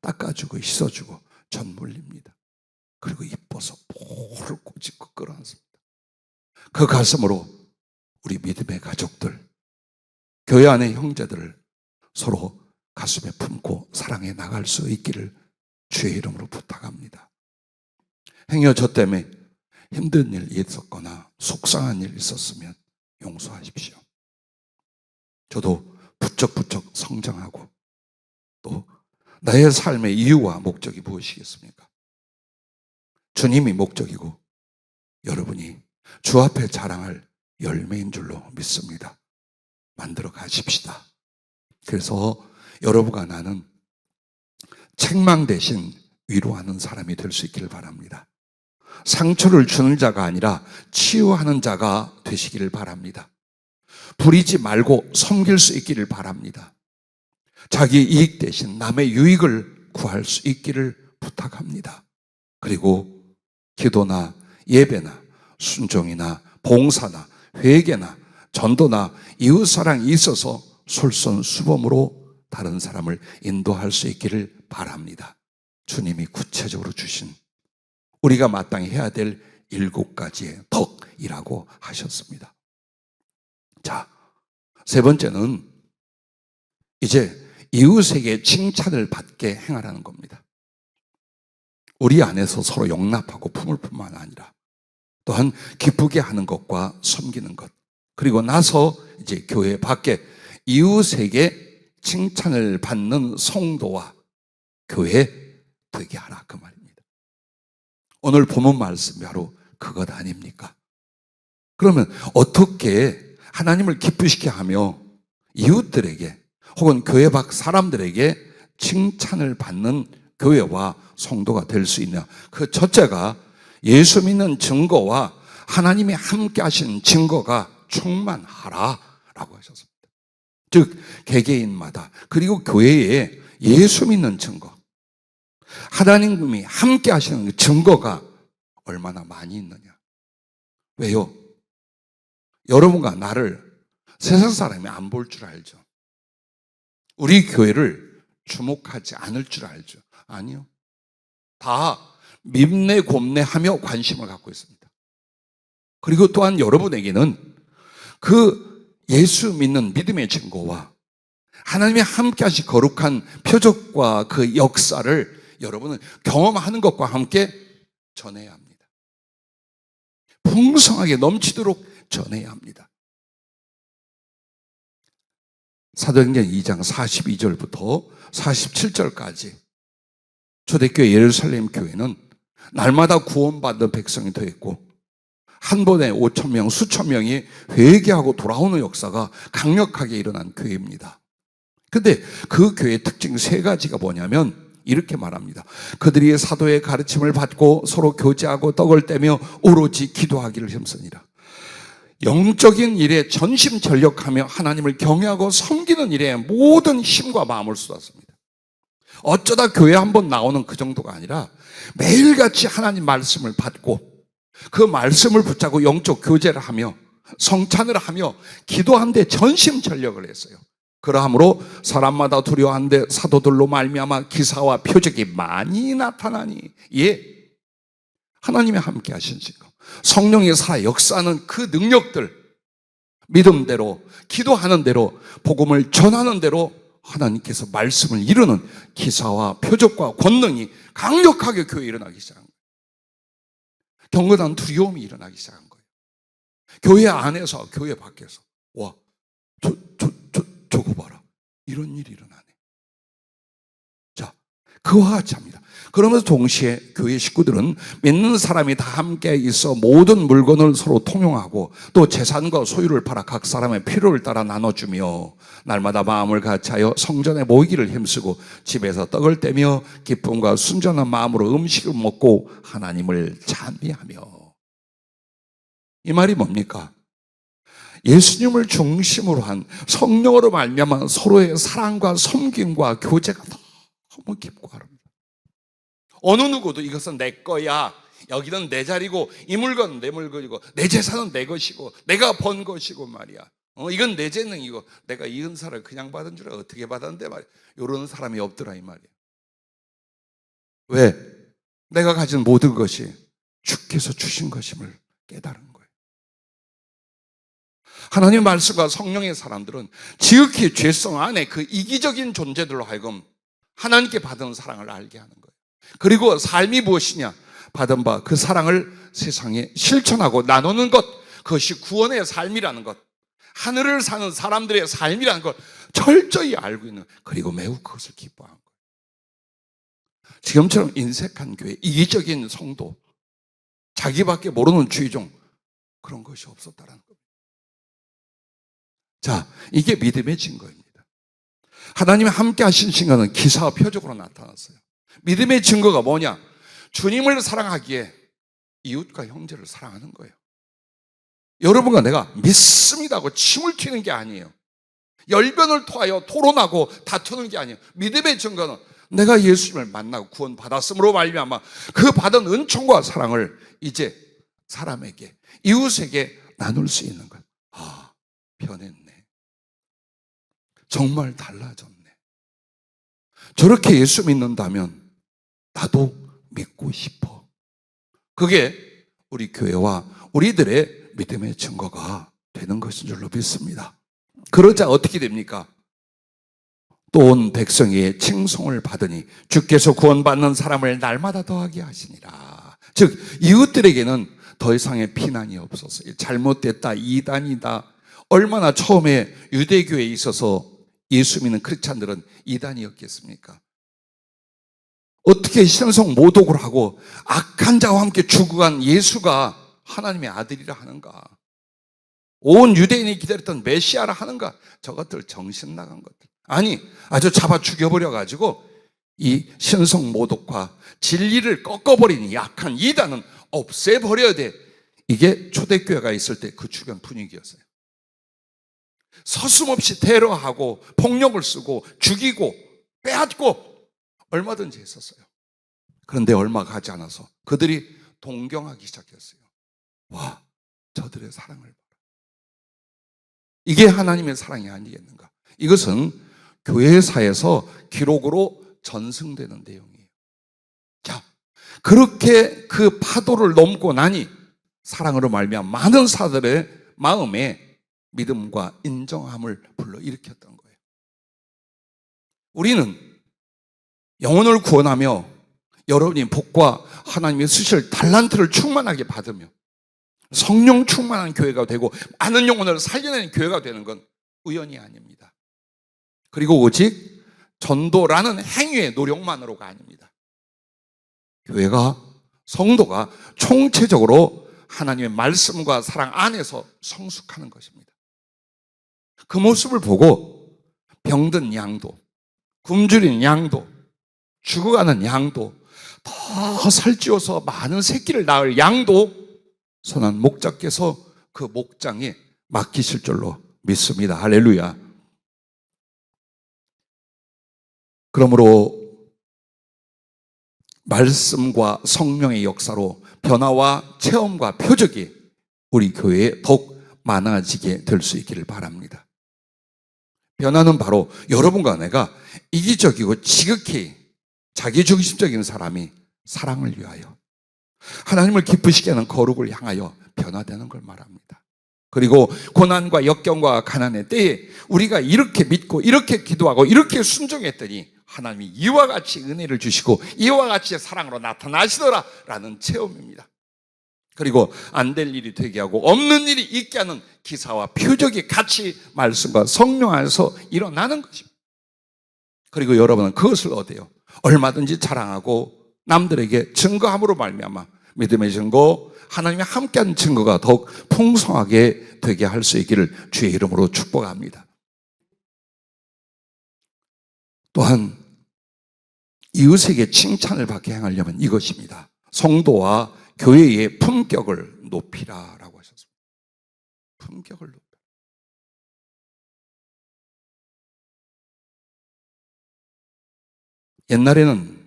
닦아주고 씻어주고 전 물립니다. 그리고 이뻐서 볼을 꼬집고 끌어안습니다. 그 가슴으로 우리 믿음의 가족들, 교회 안의 형제들을 서로 가슴에 품고 사랑해 나갈 수 있기를 주의 이름으로 부탁합니다. 행여 저 때문에 힘든 일 있었거나 속상한 일 있었으면 용서하십시오. 저도 부쩍부쩍 성장하고, 또 나의 삶의 이유와 목적이 무엇이겠습니까? 주님이 목적이고 여러분이 주 앞에 자랑할 열매인 줄로 믿습니다. 만들어 가십시다. 그래서 여러분과 나는 책망 대신 위로하는 사람이 될 수 있기를 바랍니다. 상처를 주는 자가 아니라 치유하는 자가 되시기를 바랍니다. 부리지 말고 섬길 수 있기를 바랍니다. 자기 이익 대신 남의 유익을 구할 수 있기를 부탁합니다. 그리고 기도나 예배나 순종이나 봉사나 회개나 전도나 이웃사랑이 있어서 솔선수범으로 다른 사람을 인도할 수 있기를 바랍니다. 주님이 구체적으로 주신 우리가 마땅히 해야 될 7가지의 덕이라고 하셨습니다. 자, 세 번째는 이제 이웃에게 칭찬을 받게 행하라는 겁니다. 우리 안에서 서로 용납하고 품을 뿐만 아니라 또한 기쁘게 하는 것과 섬기는 것, 그리고 나서 이제 교회 밖에 이웃에게 칭찬을 받는 성도와 교회 되게 하라, 그 말입니다. 오늘 본문 말씀이 바로 그것 아닙니까? 그러면 어떻게 하나님을 기쁘시게 하며 이웃들에게 혹은 교회 밖 사람들에게 칭찬을 받는 교회와 성도가 될 수 있냐? 그 첫째가 예수 믿는 증거와 하나님이 함께 하신 증거가 충만하라라고 하셨습니다. 즉 개개인마다, 그리고 교회에 예수 믿는 증거, 하나님이 함께 하시는 증거가 얼마나 많이 있느냐? 왜요? 여러분과 나를 세상 사람이 안 볼 줄 알죠. 우리 교회를 주목하지 않을 줄 알죠. 아니요. 다 밉네 곱네하며 관심을 갖고 있습니다. 그리고 또한 여러분에게는 그 예수 믿는 믿음의 증거와 하나님이 함께 하신 거룩한 표적과 그 역사를 여러분은 경험하는 것과 함께 전해야 합니다. 풍성하게 넘치도록 전해야 합니다. 사도행전 2장 42절부터 47절까지 초대교회 예루살렘 교회는 날마다 구원받는 백성이 더했고 한 번에 5,000명, 수천 명이 회개하고 돌아오는 역사가 강력하게 일어난 교회입니다. 근데 그 교회의 특징 3가지가 뭐냐면 이렇게 말합니다. 그들이 사도의 가르침을 받고 서로 교제하고 떡을 떼며 오로지 기도하기를 힘쓰니라. 영적인 일에 전심전력하며 하나님을 경외하고 섬기는 일에 모든 힘과 마음을 쏟았습니다. 어쩌다 교회 한번 나오는 그 정도가 아니라 매일같이 하나님 말씀을 받고 그 말씀을 붙잡고 영적 교제를 하며 성찬을 하며 기도한 데 전심전력을 했어요. 그러함으로 사람마다 두려워한데 사도들로 말미암아 기사와 표적이 많이 나타나니, 예, 하나님이 함께 하신 증거, 성령의 살아 역사하는 그 능력들, 믿음대로 기도하는 대로 복음을 전하는 대로 하나님께서 말씀을 이루는 기사와 표적과 권능이 강력하게 교회에 일어나기 시작한 거예요. 경건한 두려움이 일어나기 시작한 거예요. 교회 안에서 교회 밖에서 와, 저거 봐라, 이런 일이 일어나네. 자, 그와 같이 합니다. 그러면서 동시에 교회 식구들은 믿는 사람이 다 함께 있어 모든 물건을 서로 통용하고 또 재산과 소유를 팔아 각 사람의 필요를 따라 나눠주며 날마다 마음을 같이하여 성전에 모이기를 힘쓰고 집에서 떡을 떼며 기쁨과 순전한 마음으로 음식을 먹고 하나님을 찬미하며. 이 말이 뭡니까? 예수님을 중심으로 한 성령으로 말미암아 서로의 사랑과 섬김과 교제가 너무 깊고 아름답습니다. 어느 누구도 이것은 내 거야, 여기는 내 자리고 이 물건은 내 물건이고 내 재산은 내 것이고 내가 번 것이고 말이야, 이건 내 재능이고 내가 이 은사를 그냥 받은 줄 알아 어떻게 받았는데 말이야, 이런 사람이 없더라 이 말이야. 왜? 내가 가진 모든 것이 주께서 주신 것임을 깨달은 거예요. 하나님의 말씀과 성령의 사람들은 지극히 죄성 안에 그 이기적인 존재들로 하여금 하나님께 받은 사랑을 알게 하는 거예요. 그리고 삶이 무엇이냐? 받은 바 그 사랑을 세상에 실천하고 나누는 것, 그것이 구원의 삶이라는 것, 하늘을 사는 사람들의 삶이라는 걸 철저히 알고 있는, 그리고 매우 그것을 기뻐하는 거예요. 지금처럼 인색한 교회, 이기적인 성도, 자기밖에 모르는 주의종, 그런 것이 없었다는 겁니다. 자, 이게 믿음의 증거입니다. 하나님이 함께 하신 증거는 기사와 표적으로 나타났어요. 믿음의 증거가 뭐냐? 주님을 사랑하기에 이웃과 형제를 사랑하는 거예요. 여러분과 내가 믿습니다 하고 침을 튀는 게 아니에요. 열변을 토하여 토론하고 다투는 게 아니에요. 믿음의 증거는 내가 예수님을 만나고 구원받았음으로 말미암아 그 받은 은총과 사랑을 이제 사람에게, 이웃에게 나눌 수 있는 것. 아, 변했네. 정말 달라졌네. 저렇게 예수 믿는다면 나도 믿고 싶어. 그게 우리 교회와 우리들의 믿음의 증거가 되는 것인 줄로 믿습니다. 그러자 어떻게 됩니까? 또 온 백성의 칭송을 받으니 주께서 구원받는 사람을 날마다 더하게 하시니라. 즉 이웃들에게는 더 이상의 비난이 없었어요. 잘못됐다, 이단이다. 얼마나 처음에 유대교회에 있어서 예수 믿는 크리스찬들은 이단이었겠습니까? 어떻게 신성 모독을 하고 악한 자와 함께 죽어간 예수가 하나님의 아들이라 하는가? 온 유대인이 기다렸던 메시아라 하는가? 저것들 정신 나간 것들. 아니, 아주 잡아 죽여버려가지고 이 신성 모독과 진리를 꺾어버린 약한 이단은 없애버려야 돼. 이게 초대교회가 있을 때 그 주변 분위기였어요. 서슴없이 테러하고 폭력을 쓰고 죽이고 빼앗고 얼마든지 했었어요. 그런데 얼마 가지 않아서 그들이 동경하기 시작했어요. 와, 저들의 사랑을 봐라. 이게 하나님의 사랑이 아니겠는가? 이것은 교회사에서 기록으로 전승되는 내용이에요. 자, 그렇게 그 파도를 넘고 나니 사랑으로 말미암아 많은 사람들의 마음에 믿음과 인정함을 불러일으켰던 거예요. 우리는 영혼을 구원하며 여러분이 복과 하나님의 쓰실 달란트를 충만하게 받으며 성령 충만한 교회가 되고 많은 영혼을 살려내는 교회가 되는 건 우연이 아닙니다. 그리고 오직 전도라는 행위의 노력만으로가 아닙니다. 교회가, 성도가 총체적으로 하나님의 말씀과 사랑 안에서 성숙하는 것입니다. 그 모습을 보고 병든 양도, 굶주린 양도, 죽어가는 양도, 더 살찌워서 많은 새끼를 낳을 양도 선한 목자께서 그 목장에 맡기실 줄로 믿습니다. 할렐루야. 그러므로 말씀과 성령의 역사로 변화와 체험과 표적이 우리 교회에 더욱 많아지게 될 수 있기를 바랍니다. 변화는 바로 여러분과 내가 이기적이고 지극히 자기중심적인 사람이 사랑을 위하여 하나님을 기쁘시게 하는 거룩을 향하여 변화되는 걸 말합니다. 그리고 고난과 역경과 가난의 때에 우리가 이렇게 믿고 이렇게 기도하고 이렇게 순종했더니 하나님이 이와 같이 은혜를 주시고 이와 같이 사랑으로 나타나시더라 라는 체험입니다. 그리고 안 될 일이 되게 하고 없는 일이 있게 하는 기사와 표적이 같이 말씀과 성령 안에서 일어나는 것입니다. 그리고 여러분은 그것을 어때요? 얼마든지 자랑하고 남들에게 증거함으로 말미암아 믿음의 증거, 하나님이 함께한 증거가 더욱 풍성하게 되게 할 수 있기를 주의 이름으로 축복합니다. 또한 이웃에게 칭찬을 받게 행하려면 이것입니다. 성도와 교회의 품격을 높이라라고 하셨습니다. 품격을 높이라. 옛날에는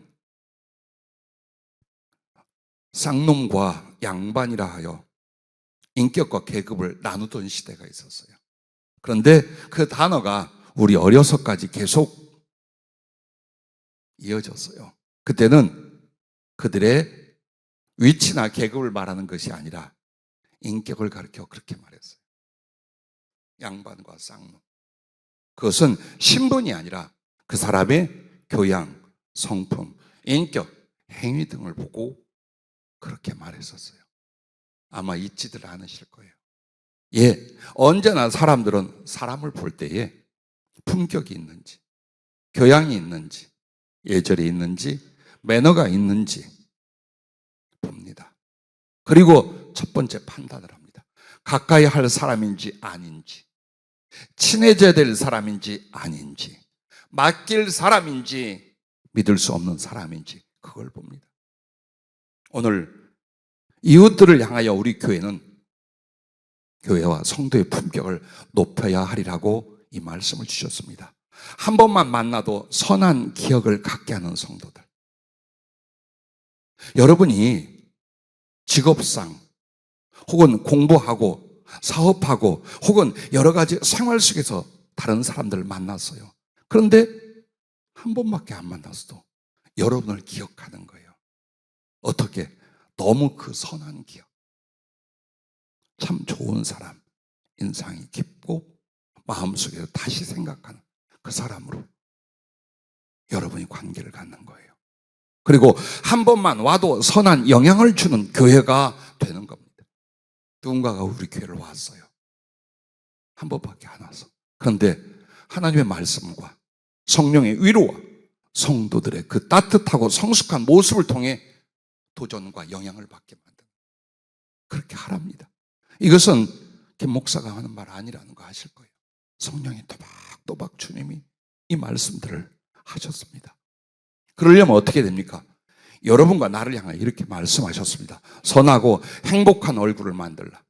쌍놈과 양반이라 하여 인격과 계급을 나누던 시대가 있었어요. 그런데 그 단어가 우리 어려서까지 계속 이어졌어요. 그때는 그들의 위치나 계급을 말하는 것이 아니라 인격을 가리켜 그렇게 말했어요. 양반과 쌍놈. 그것은 신분이 아니라 그 사람의 교양, 성품, 인격, 행위 등을 보고 그렇게 말했었어요. 아마 잊지들 않으실 거예요. 예, 언제나 사람들은 사람을 볼 때에 품격이 있는지, 교양이 있는지, 예절이 있는지, 매너가 있는지 봅니다. 그리고 첫 번째 판단을 합니다. 가까이 할 사람인지 아닌지, 친해져야 될 사람인지 아닌지, 맡길 사람인지 믿을 수 없는 사람인지 그걸 봅니다. 오늘 이웃들을 향하여 우리 교회는 교회와 성도의 품격을 높여야 하리라고 이 말씀을 주셨습니다. 한 번만 만나도 선한 기억을 갖게 하는 성도들. 여러분이 직업상 혹은 공부하고 사업하고 혹은 여러 가지 생활 속에서 다른 사람들을 만났어요. 그런데 한 번밖에 안 만났어도 여러분을 기억하는 거예요. 어떻게? 너무 그 선한 기억. 참 좋은 사람, 인상이 깊고 마음속에서 다시 생각하는 그 사람으로 여러분이 관계를 갖는 거예요. 그리고 한 번만 와도 선한 영향을 주는 교회가 되는 겁니다. 누군가가 우리 교회를 왔어요. 한 번밖에 안 와서. 그런데 하나님의 말씀과 성령의 위로와 성도들의 그 따뜻하고 성숙한 모습을 통해 도전과 영향을 받게 만드는, 그렇게 하랍니다. 이것은 김 목사가 하는 말 아니라는 거 아실 거예요. 성령이 또박또박 주님이 이 말씀들을 하셨습니다. 그러려면 어떻게 됩니까? 여러분과 나를 향해 이렇게 말씀하셨습니다. 선하고 행복한 얼굴을 만들라.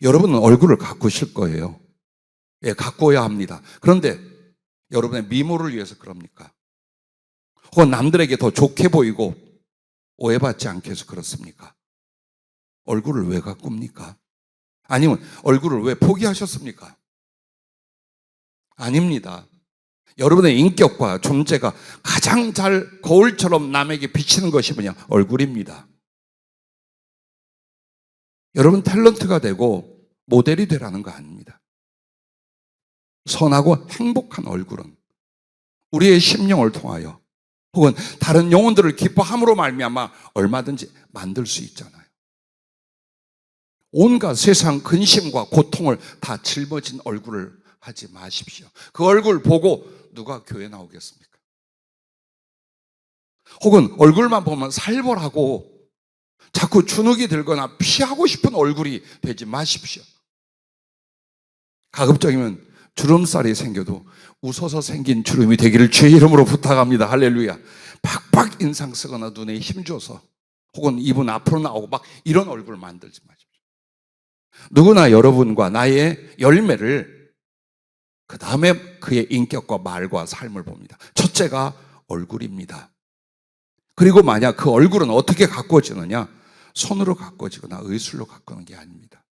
여러분은 얼굴을 가꾸실 거예요. 예, 가꾸어야 합니다. 그런데 여러분의 미모를 위해서 그럽니까? 혹은 남들에게 더 좋게 보이고 오해받지 않게 해서 그렇습니까? 얼굴을 왜 가꿉니까? 아니면 얼굴을 왜 포기하셨습니까? 아닙니다. 여러분의 인격과 존재가 가장 잘 거울처럼 남에게 비치는 것이 뭐냐? 얼굴입니다. 여러분 탤런트가 되고 모델이 되라는 거 아닙니다. 선하고 행복한 얼굴은 우리의 심령을 통하여 혹은 다른 영혼들을 기뻐함으로 말미암아 얼마든지 만들 수 있잖아요. 온갖 세상 근심과 고통을 다 짊어진 얼굴을 하지 마십시오. 그 얼굴 보고 누가 교회 나오겠습니까? 혹은 얼굴만 보면 살벌하고 자꾸 주눅이 들거나 피하고 싶은 얼굴이 되지 마십시오. 가급적이면 주름살이 생겨도 웃어서 생긴 주름이 되기를 주의 이름으로 부탁합니다. 할렐루야. 팍팍 인상 쓰거나 눈에 힘줘서 혹은 입은 앞으로 나오고 막 이런 얼굴 만들지 마십시오. 누구나 여러분과 나의 열매를 그 다음에 그의 인격과 말과 삶을 봅니다. 첫째가 얼굴입니다. 그리고 만약 그 얼굴은 어떻게 가꾸어지느냐? 손으로 가꾸어지거나 의술로 가꾸는 게 아닙니다.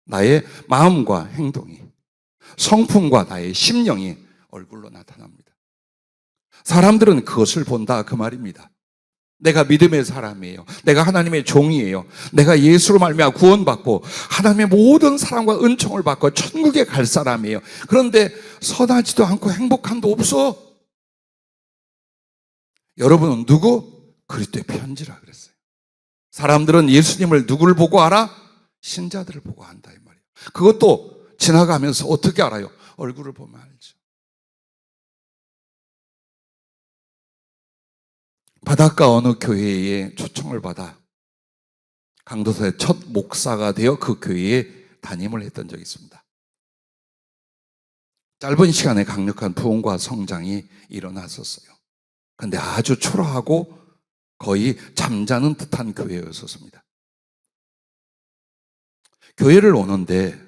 나의 마음과 행동이, 성품과 나의 심령이 얼굴로 나타납니다. 사람들은 그것을 본다 그 말입니다. 내가 믿음의 사람이에요. 내가 하나님의 종이에요. 내가 예수로 말미암아 구원받고 하나님의 모든 사랑과 은총을 받고 천국에 갈 사람이에요. 그런데 선하지도 않고 행복함도 없어. 여러분은 누구? 그리스도의 편지라 그랬어요. 사람들은 예수님을 누구를 보고 알아? 신자들을 보고 안다 이 말이에요. 그것도 지나가면서 어떻게 알아요? 얼굴을 보면 알죠. 바닷가 어느 교회에 초청을 받아 강도사의 첫 목사가 되어 그 교회에 담임을 했던 적이 있습니다. 짧은 시간에 강력한 부흥과 성장이 일어났었어요. 그런데 아주 초라하고 거의 잠자는 듯한 교회였었습니다. 교회를 오는데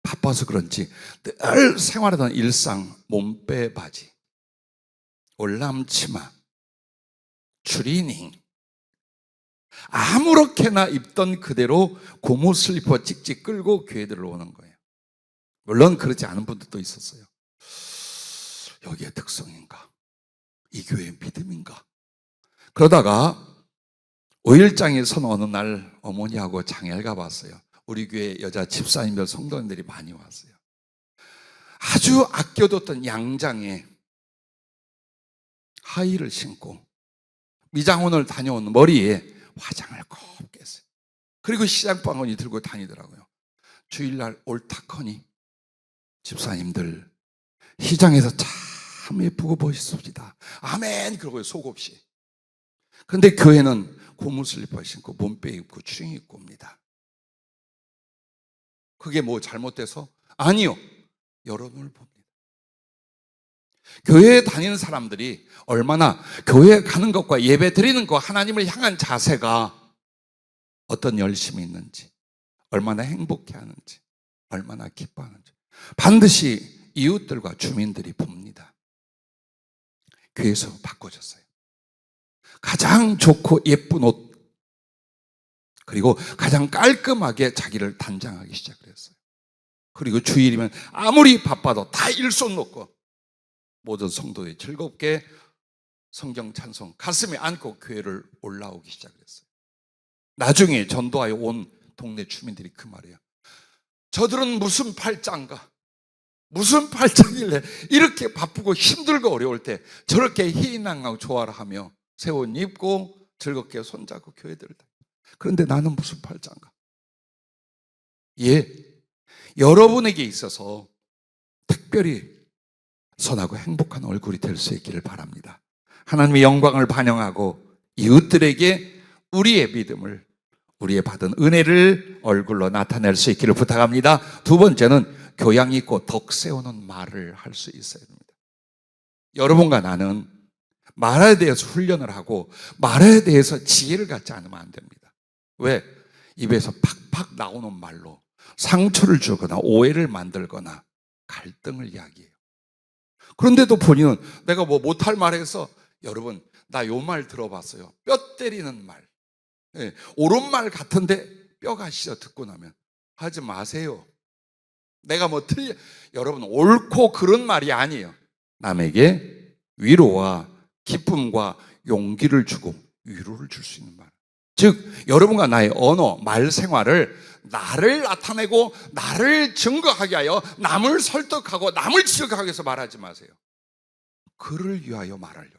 바빠서 그런지 늘 생활하던 일상, 몸빼 바지, 올람치마, 추리닝, 아무렇게나 입던 그대로 고무 슬리퍼 찍찍 끌고 교회들을 오는 거예요. 물론 그렇지 않은 분들도 있었어요. 여기에 특성인가? 이 교회의 믿음인가? 그러다가 5일장에 선 어느 날 어머니하고 장애를 가봤어요. 우리 교회 여자 집사님들 성도님들이 많이 왔어요. 아주 아껴뒀던 양장에 하의를 신고 미장원을 다녀온 머리에 화장을 곱게 했어요. 그리고 시장바구니 들고 다니더라고요. 주일날 옳다커니 집사님들 시장에서 참 예쁘고 멋있습니다. 아멘. 그러고요, 속없이. 그런데 교회는 고무 슬리퍼 신고 몸빼 입고 추링 입고 옵니다. 그게 뭐 잘못돼서? 아니요. 여러분을 봅니다. 교회에 다니는 사람들이 얼마나 교회에 가는 것과 예배 드리는 것, 하나님을 향한 자세가 어떤 열심이 있는지, 얼마나 행복해 하는지, 얼마나 기뻐하는지 반드시 이웃들과 주민들이 봅니다. 교회에서 바꿔줬어요. 가장 좋고 예쁜 옷, 그리고 가장 깔끔하게 자기를 단장하기 시작을 했어요. 그리고 주일이면 아무리 바빠도 다 일손 놓고 모든 성도들이 즐겁게 성경 찬송 가슴에 안고 교회를 올라오기 시작을 했어요. 나중에 전도하여 온 동네 주민들이 그 말이에요. 저들은 무슨 팔짱가, 무슨 팔짱이래, 이렇게 바쁘고 힘들고 어려울 때 저렇게 희낙하고 조화를 하며 새 옷 입고 즐겁게 손잡고 교회들을 다녀요. 그런데 나는 무슨 팔짱가? 예, 여러분에게 있어서 특별히 선하고 행복한 얼굴이 될 수 있기를 바랍니다. 하나님의 영광을 반영하고 이웃들에게 우리의 믿음을, 우리의 받은 은혜를 얼굴로 나타낼 수 있기를 부탁합니다. 두 번째는 교양 있고 덕 세우는 말을 할 수 있어야 됩니다. 여러분과 나는 말에 대해서 훈련을 하고 말에 대해서 지혜를 갖지 않으면 안 됩니다. 왜? 입에서 팍팍 나오는 말로 상처를 주거나 오해를 만들거나 갈등을 이야기해요. 그런데도 본인은 내가 뭐 못할 말해서, 여러분 나 요 말 들어봤어요. 뼈 때리는 말, 옳은 말 같은데 뼈가 시려 듣고 나면 하지 마세요. 내가 뭐 틀려, 여러분 옳고 그런 말이 아니에요. 남에게 위로와 기쁨과 용기를 주고 위로를 줄 수 있는 말. 즉 여러분과 나의 언어, 말 생활을 나를 나타내고 나를 증거하게 하여 남을 설득하고 남을 지적하기 위해서 말하지 마세요. 그를 위하여 말하려고.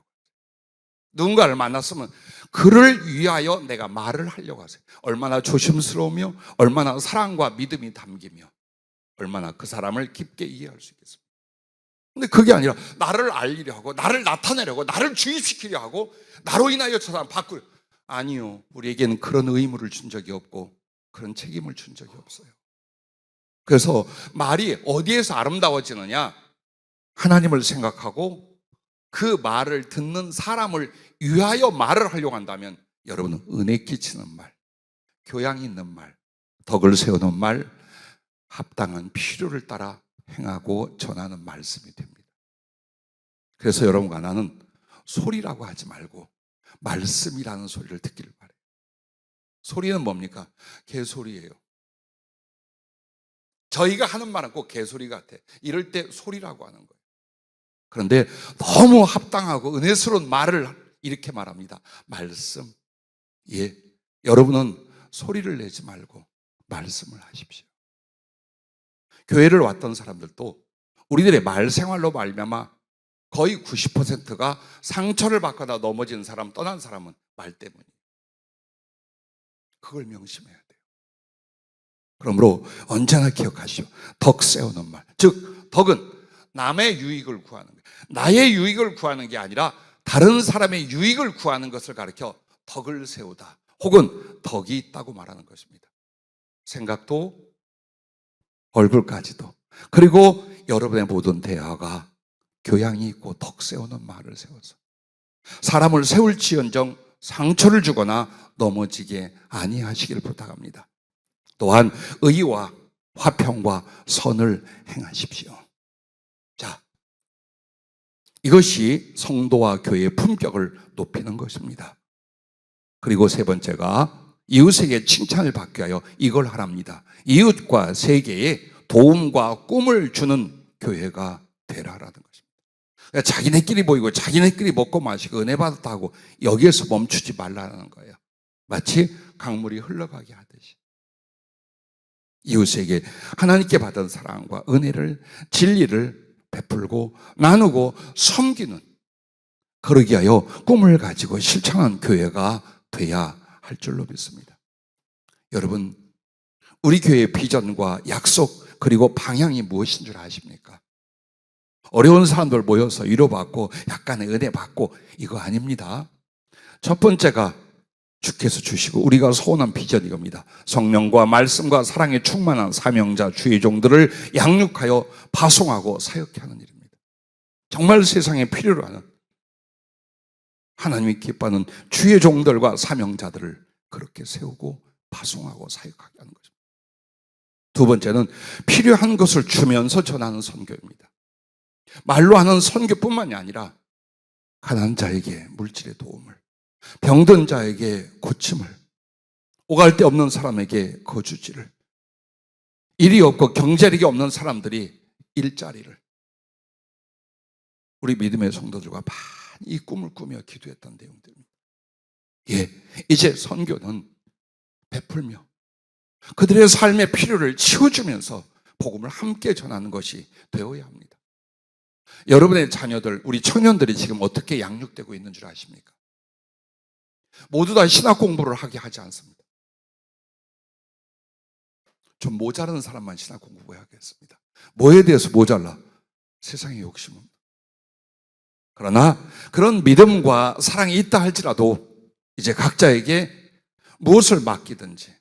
누군가를 만났으면 그를 위하여 내가 말을 하려고 하세요. 얼마나 조심스러우며 얼마나 사랑과 믿음이 담기며 얼마나 그 사람을 깊게 이해할 수 있겠습니까? 근데 그게 아니라 나를 알리려 하고 나를 나타내려고 나를 주입시키려 하고 나로 인하여 저 사람 바꾸려. 아니요, 우리에게는 그런 의무를 준 적이 없고 그런 책임을 준 적이 없어요. 그래서 말이 어디에서 아름다워지느냐? 하나님을 생각하고 그 말을 듣는 사람을 위하여 말을 하려고 한다면 여러분은 은혜 끼치는 말, 교양 있는 말, 덕을 세우는 말, 합당한 필요를 따라 행하고 전하는 말씀이 됩니다. 그래서 여러분과 나는 소리라고 하지 말고 말씀이라는 소리를 듣기를 바라요. 소리는 뭡니까? 개소리예요. 저희가 하는 말은 꼭 개소리 같아. 이럴 때 소리라고 하는 거예요. 그런데 너무 합당하고 은혜스러운 말을 이렇게 말합니다. 말씀. 예, 여러분은 소리를 내지 말고 말씀을 하십시오. 교회를 왔던 사람들도 우리들의 말 생활로 말미암아 거의 90%가 상처를 받거나 넘어진 사람, 떠난 사람은 말 때문이에요. 그걸 명심해야 돼요. 그러므로 언제나 기억하시오. 덕 세우는 말. 즉 덕은 남의 유익을 구하는 거예요. 나의 유익을 구하는 게 아니라 다른 사람의 유익을 구하는 것을 가리켜 덕을 세우다 혹은 덕이 있다고 말하는 것입니다. 생각도 얼굴까지도, 그리고 여러분의 모든 대화가 교양이 있고 덕 세우는 말을 세워서 사람을 세울지언정 상처를 주거나 넘어지게 아니하시기를 부탁합니다. 또한 의와 화평과 선을 행하십시오. 자, 이것이 성도와 교회의 품격을 높이는 것입니다. 그리고 세 번째가 이웃에게 칭찬을 받기 위하여 이걸 하랍니다. 이웃과 세계에 도움과 꿈을 주는 교회가 되라라는 것입니다. 그러니까 자기네끼리 모이고 자기네끼리 먹고 마시고 은혜 받았다고 여기에서 멈추지 말라는 거예요. 마치 강물이 흘러가게 하듯이 이웃에게 하나님께 받은 사랑과 은혜를, 진리를 베풀고 나누고 섬기는, 그러기 위하여 꿈을 가지고 실천한 교회가 돼야 할 줄로 믿습니다. 여러분, 우리 교회의 비전과 약속 그리고 방향이 무엇인 줄 아십니까? 어려운 사람들 모여서 위로받고 약간의 은혜 받고 이거 아닙니다. 첫 번째가 주께서 주시고 우리가 소원한 비전이 이겁니다. 성령과 말씀과 사랑에 충만한 사명자 주의 종들을 양육하여 파송하고 사역케 하는 일입니다. 정말 세상에 필요로 하는, 하나님이 기뻐하는 주의 종들과 사명자들을 그렇게 세우고 파송하고 사역하게 하는 것입니다. 두 번째는 필요한 것을 주면서 전하는 선교입니다. 말로 하는 선교뿐만이 아니라 가난한 자에게 물질의 도움을, 병든 자에게 고침을, 오갈 데 없는 사람에게 거주지를, 일이 없고 경제력이 없는 사람들이 일자리를, 우리 믿음의 성도들과 많이 이 꿈을 꾸며 기도했던 내용들입니다. 예, 이제 선교는 베풀며 그들의 삶의 필요를 치워주면서 복음을 함께 전하는 것이 되어야 합니다. 여러분의 자녀들, 우리 청년들이 지금 어떻게 양육되고 있는 줄 아십니까? 모두 다 신학 공부를 하게 하지 않습니다. 좀 모자라는 사람만 신학 공부해야 하겠습니다. 뭐에 대해서 모자라? 세상의 욕심은. 그러나 그런 믿음과 사랑이 있다 할지라도 이제 각자에게 무엇을 맡기든지,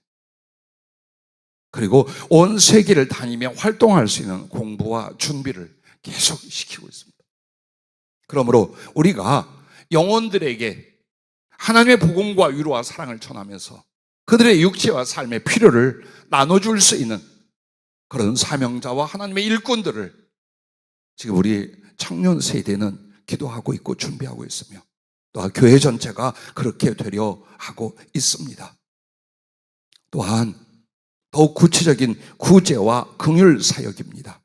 그리고 온 세계를 다니며 활동할 수 있는 공부와 준비를 계속 시키고 있습니다. 그러므로 우리가 영혼들에게 하나님의 복음과 위로와 사랑을 전하면서 그들의 육체와 삶의 필요를 나눠줄 수 있는 그런 사명자와 하나님의 일꾼들을 지금 우리 청년 세대는 기도하고 있고 준비하고 있으며 또 교회 전체가 그렇게 되려 하고 있습니다. 또한 더욱 구체적인 구제와 긍휼 사역입니다.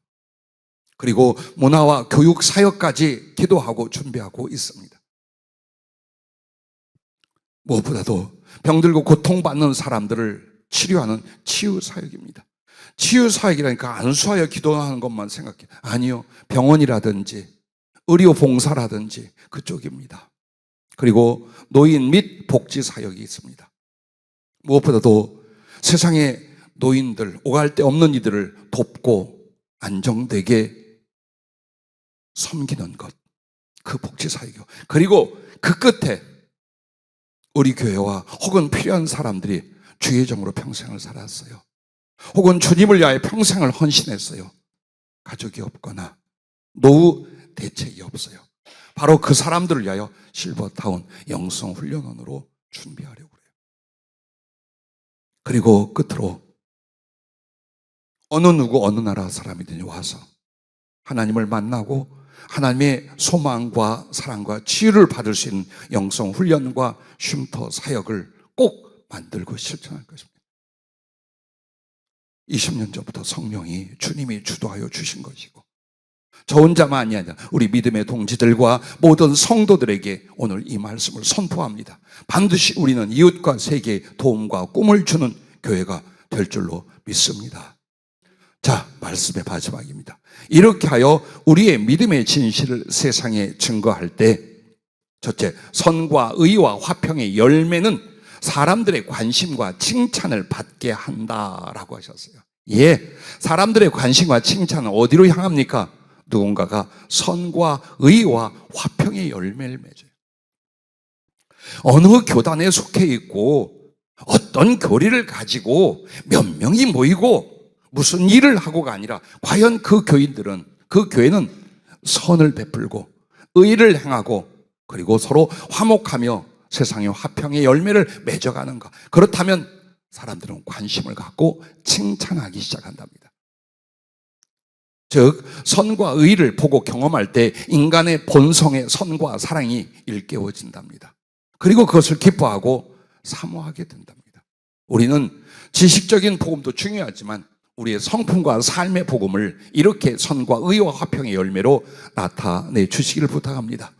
그리고 문화와 교육 사역까지 기도하고 준비하고 있습니다. 무엇보다도 병들고 고통받는 사람들을 치료하는 치유 사역입니다. 치유 사역이라니까 안수하여 기도하는 것만 생각해. 아니요. 병원이라든지 의료 봉사라든지 그쪽입니다. 그리고 노인 및 복지 사역이 있습니다. 무엇보다도 세상의 노인들, 오갈 데 없는 이들을 돕고 안정되게 섬기는 것, 그 복지 사역이요. 그리고 그 끝에 우리 교회와 혹은 필요한 사람들이 주의 종으로 평생을 살았어요. 혹은 주님을 위하여 평생을 헌신했어요. 가족이 없거나 노후 대책이 없어요. 바로 그 사람들을 위하여 실버타운 영성훈련원으로 준비하려고 그래요. 그리고 끝으로 어느 누구 어느 나라 사람이든지 와서 하나님을 만나고 하나님의 소망과 사랑과 치유를 받을 수 있는 영성훈련과 쉼터 사역을 꼭 만들고 실천할 것입니다. 20년 전부터 성령이 주님이 주도하여 주신 것이고 저 혼자만이 아니라 우리 믿음의 동지들과 모든 성도들에게 오늘 이 말씀을 선포합니다. 반드시 우리는 이웃과 세계에 도움과 꿈을 주는 교회가 될 줄로 믿습니다. 자, 말씀의 마지막입니다. 이렇게 하여 우리의 믿음의 진실을 세상에 증거할 때 첫째, 선과 의와 화평의 열매는 사람들의 관심과 칭찬을 받게 한다라고 하셨어요. 예, 사람들의 관심과 칭찬은 어디로 향합니까? 누군가가 선과 의와 화평의 열매를 맺어요. 어느 교단에 속해 있고 어떤 교리를 가지고 몇 명이 모이고 무슨 일을 하고가 아니라 과연 그 교인들은, 그 교회는 선을 베풀고 의를 행하고 그리고 서로 화목하며 세상의 화평의 열매를 맺어가는가. 그렇다면 사람들은 관심을 갖고 칭찬하기 시작한답니다. 즉 선과 의를 보고 경험할 때 인간의 본성의 선과 사랑이 일깨워진답니다. 그리고 그것을 기뻐하고 사모하게 된답니다. 우리는 지식적인 복음도 중요하지만 우리의 성품과 삶의 복음을 이렇게 선과 의와 화평의 열매로 나타내 주시기를 부탁합니다.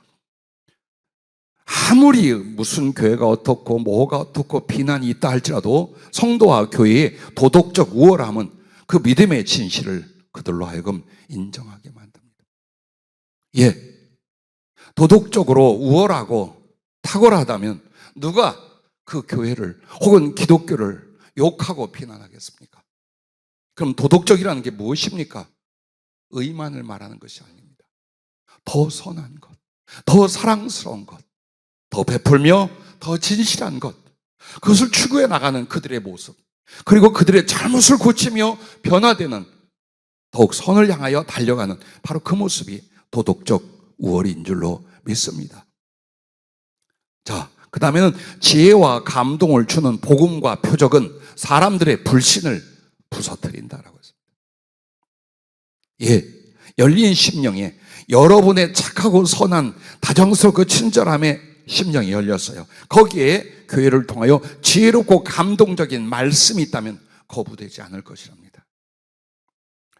아무리 무슨 교회가 어떻고 뭐가 어떻고 비난이 있다 할지라도 성도와 교회의 도덕적 우월함은 그 믿음의 진실을 그들로 하여금 인정하게 만듭니다. 예, 도덕적으로 우월하고 탁월하다면 누가 그 교회를 혹은 기독교를 욕하고 비난하겠습니까? 그럼 도덕적이라는 게 무엇입니까? 의만을 말하는 것이 아닙니다. 더 선한 것, 더 사랑스러운 것, 더 베풀며 더 진실한 것, 그것을 추구해 나가는 그들의 모습, 그리고 그들의 잘못을 고치며 변화되는 더욱 선을 향하여 달려가는 바로 그 모습이 도덕적 우월인 줄로 믿습니다. 자, 그 다음에는 지혜와 감동을 주는 복음과 표적은 사람들의 불신을 부서뜨린다라고 했습니다. 예, 열린 심령에 여러분의 착하고 선한 다정스럽고 친절함의 심령이 열렸어요. 거기에 교회를 통하여 지혜롭고 감동적인 말씀이 있다면 거부되지 않을 것이랍니다.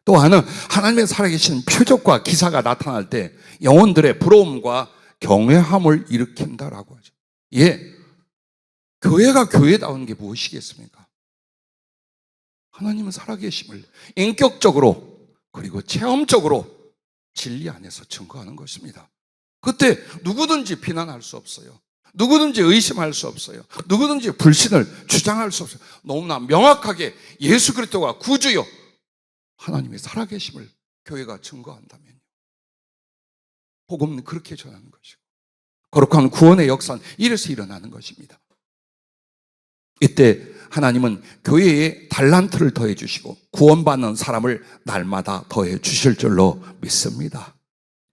또 하나는 하나님의 살아계신 표적과 기사가 나타날 때 영혼들의 부러움과 경외함을 일으킨다라고 하죠. 예, 교회가 교회다운 게 무엇이겠습니까? 하나님은 살아계심을 인격적으로 그리고 체험적으로 진리 안에서 증거하는 것입니다. 그때 누구든지 비난할 수 없어요. 누구든지 의심할 수 없어요. 누구든지 불신을 주장할 수 없어요. 너무나 명확하게 예수 그리스도가 구주요 하나님의 살아계심을 교회가 증거한다면요, 복음은 그렇게 전하는 것이고 거룩한 구원의 역사는 이래서 일어나는 것입니다. 이때 하나님은 교회에 달란트를 더해 주시고 구원받는 사람을 날마다 더해 주실 줄로 믿습니다.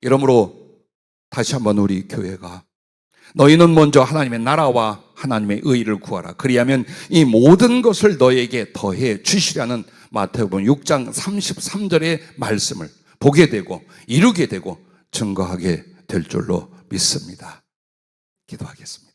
이러므로 다시 한번 우리 교회가 너희는 먼저 하나님의 나라와 하나님의 의를 구하라. 그리하면 이 모든 것을 너희에게 더해 주시라는 마태복음 6장 33절의 말씀을 보게 되고 이루게 되고 증거하게 될 줄로 믿습니다. 기도하겠습니다.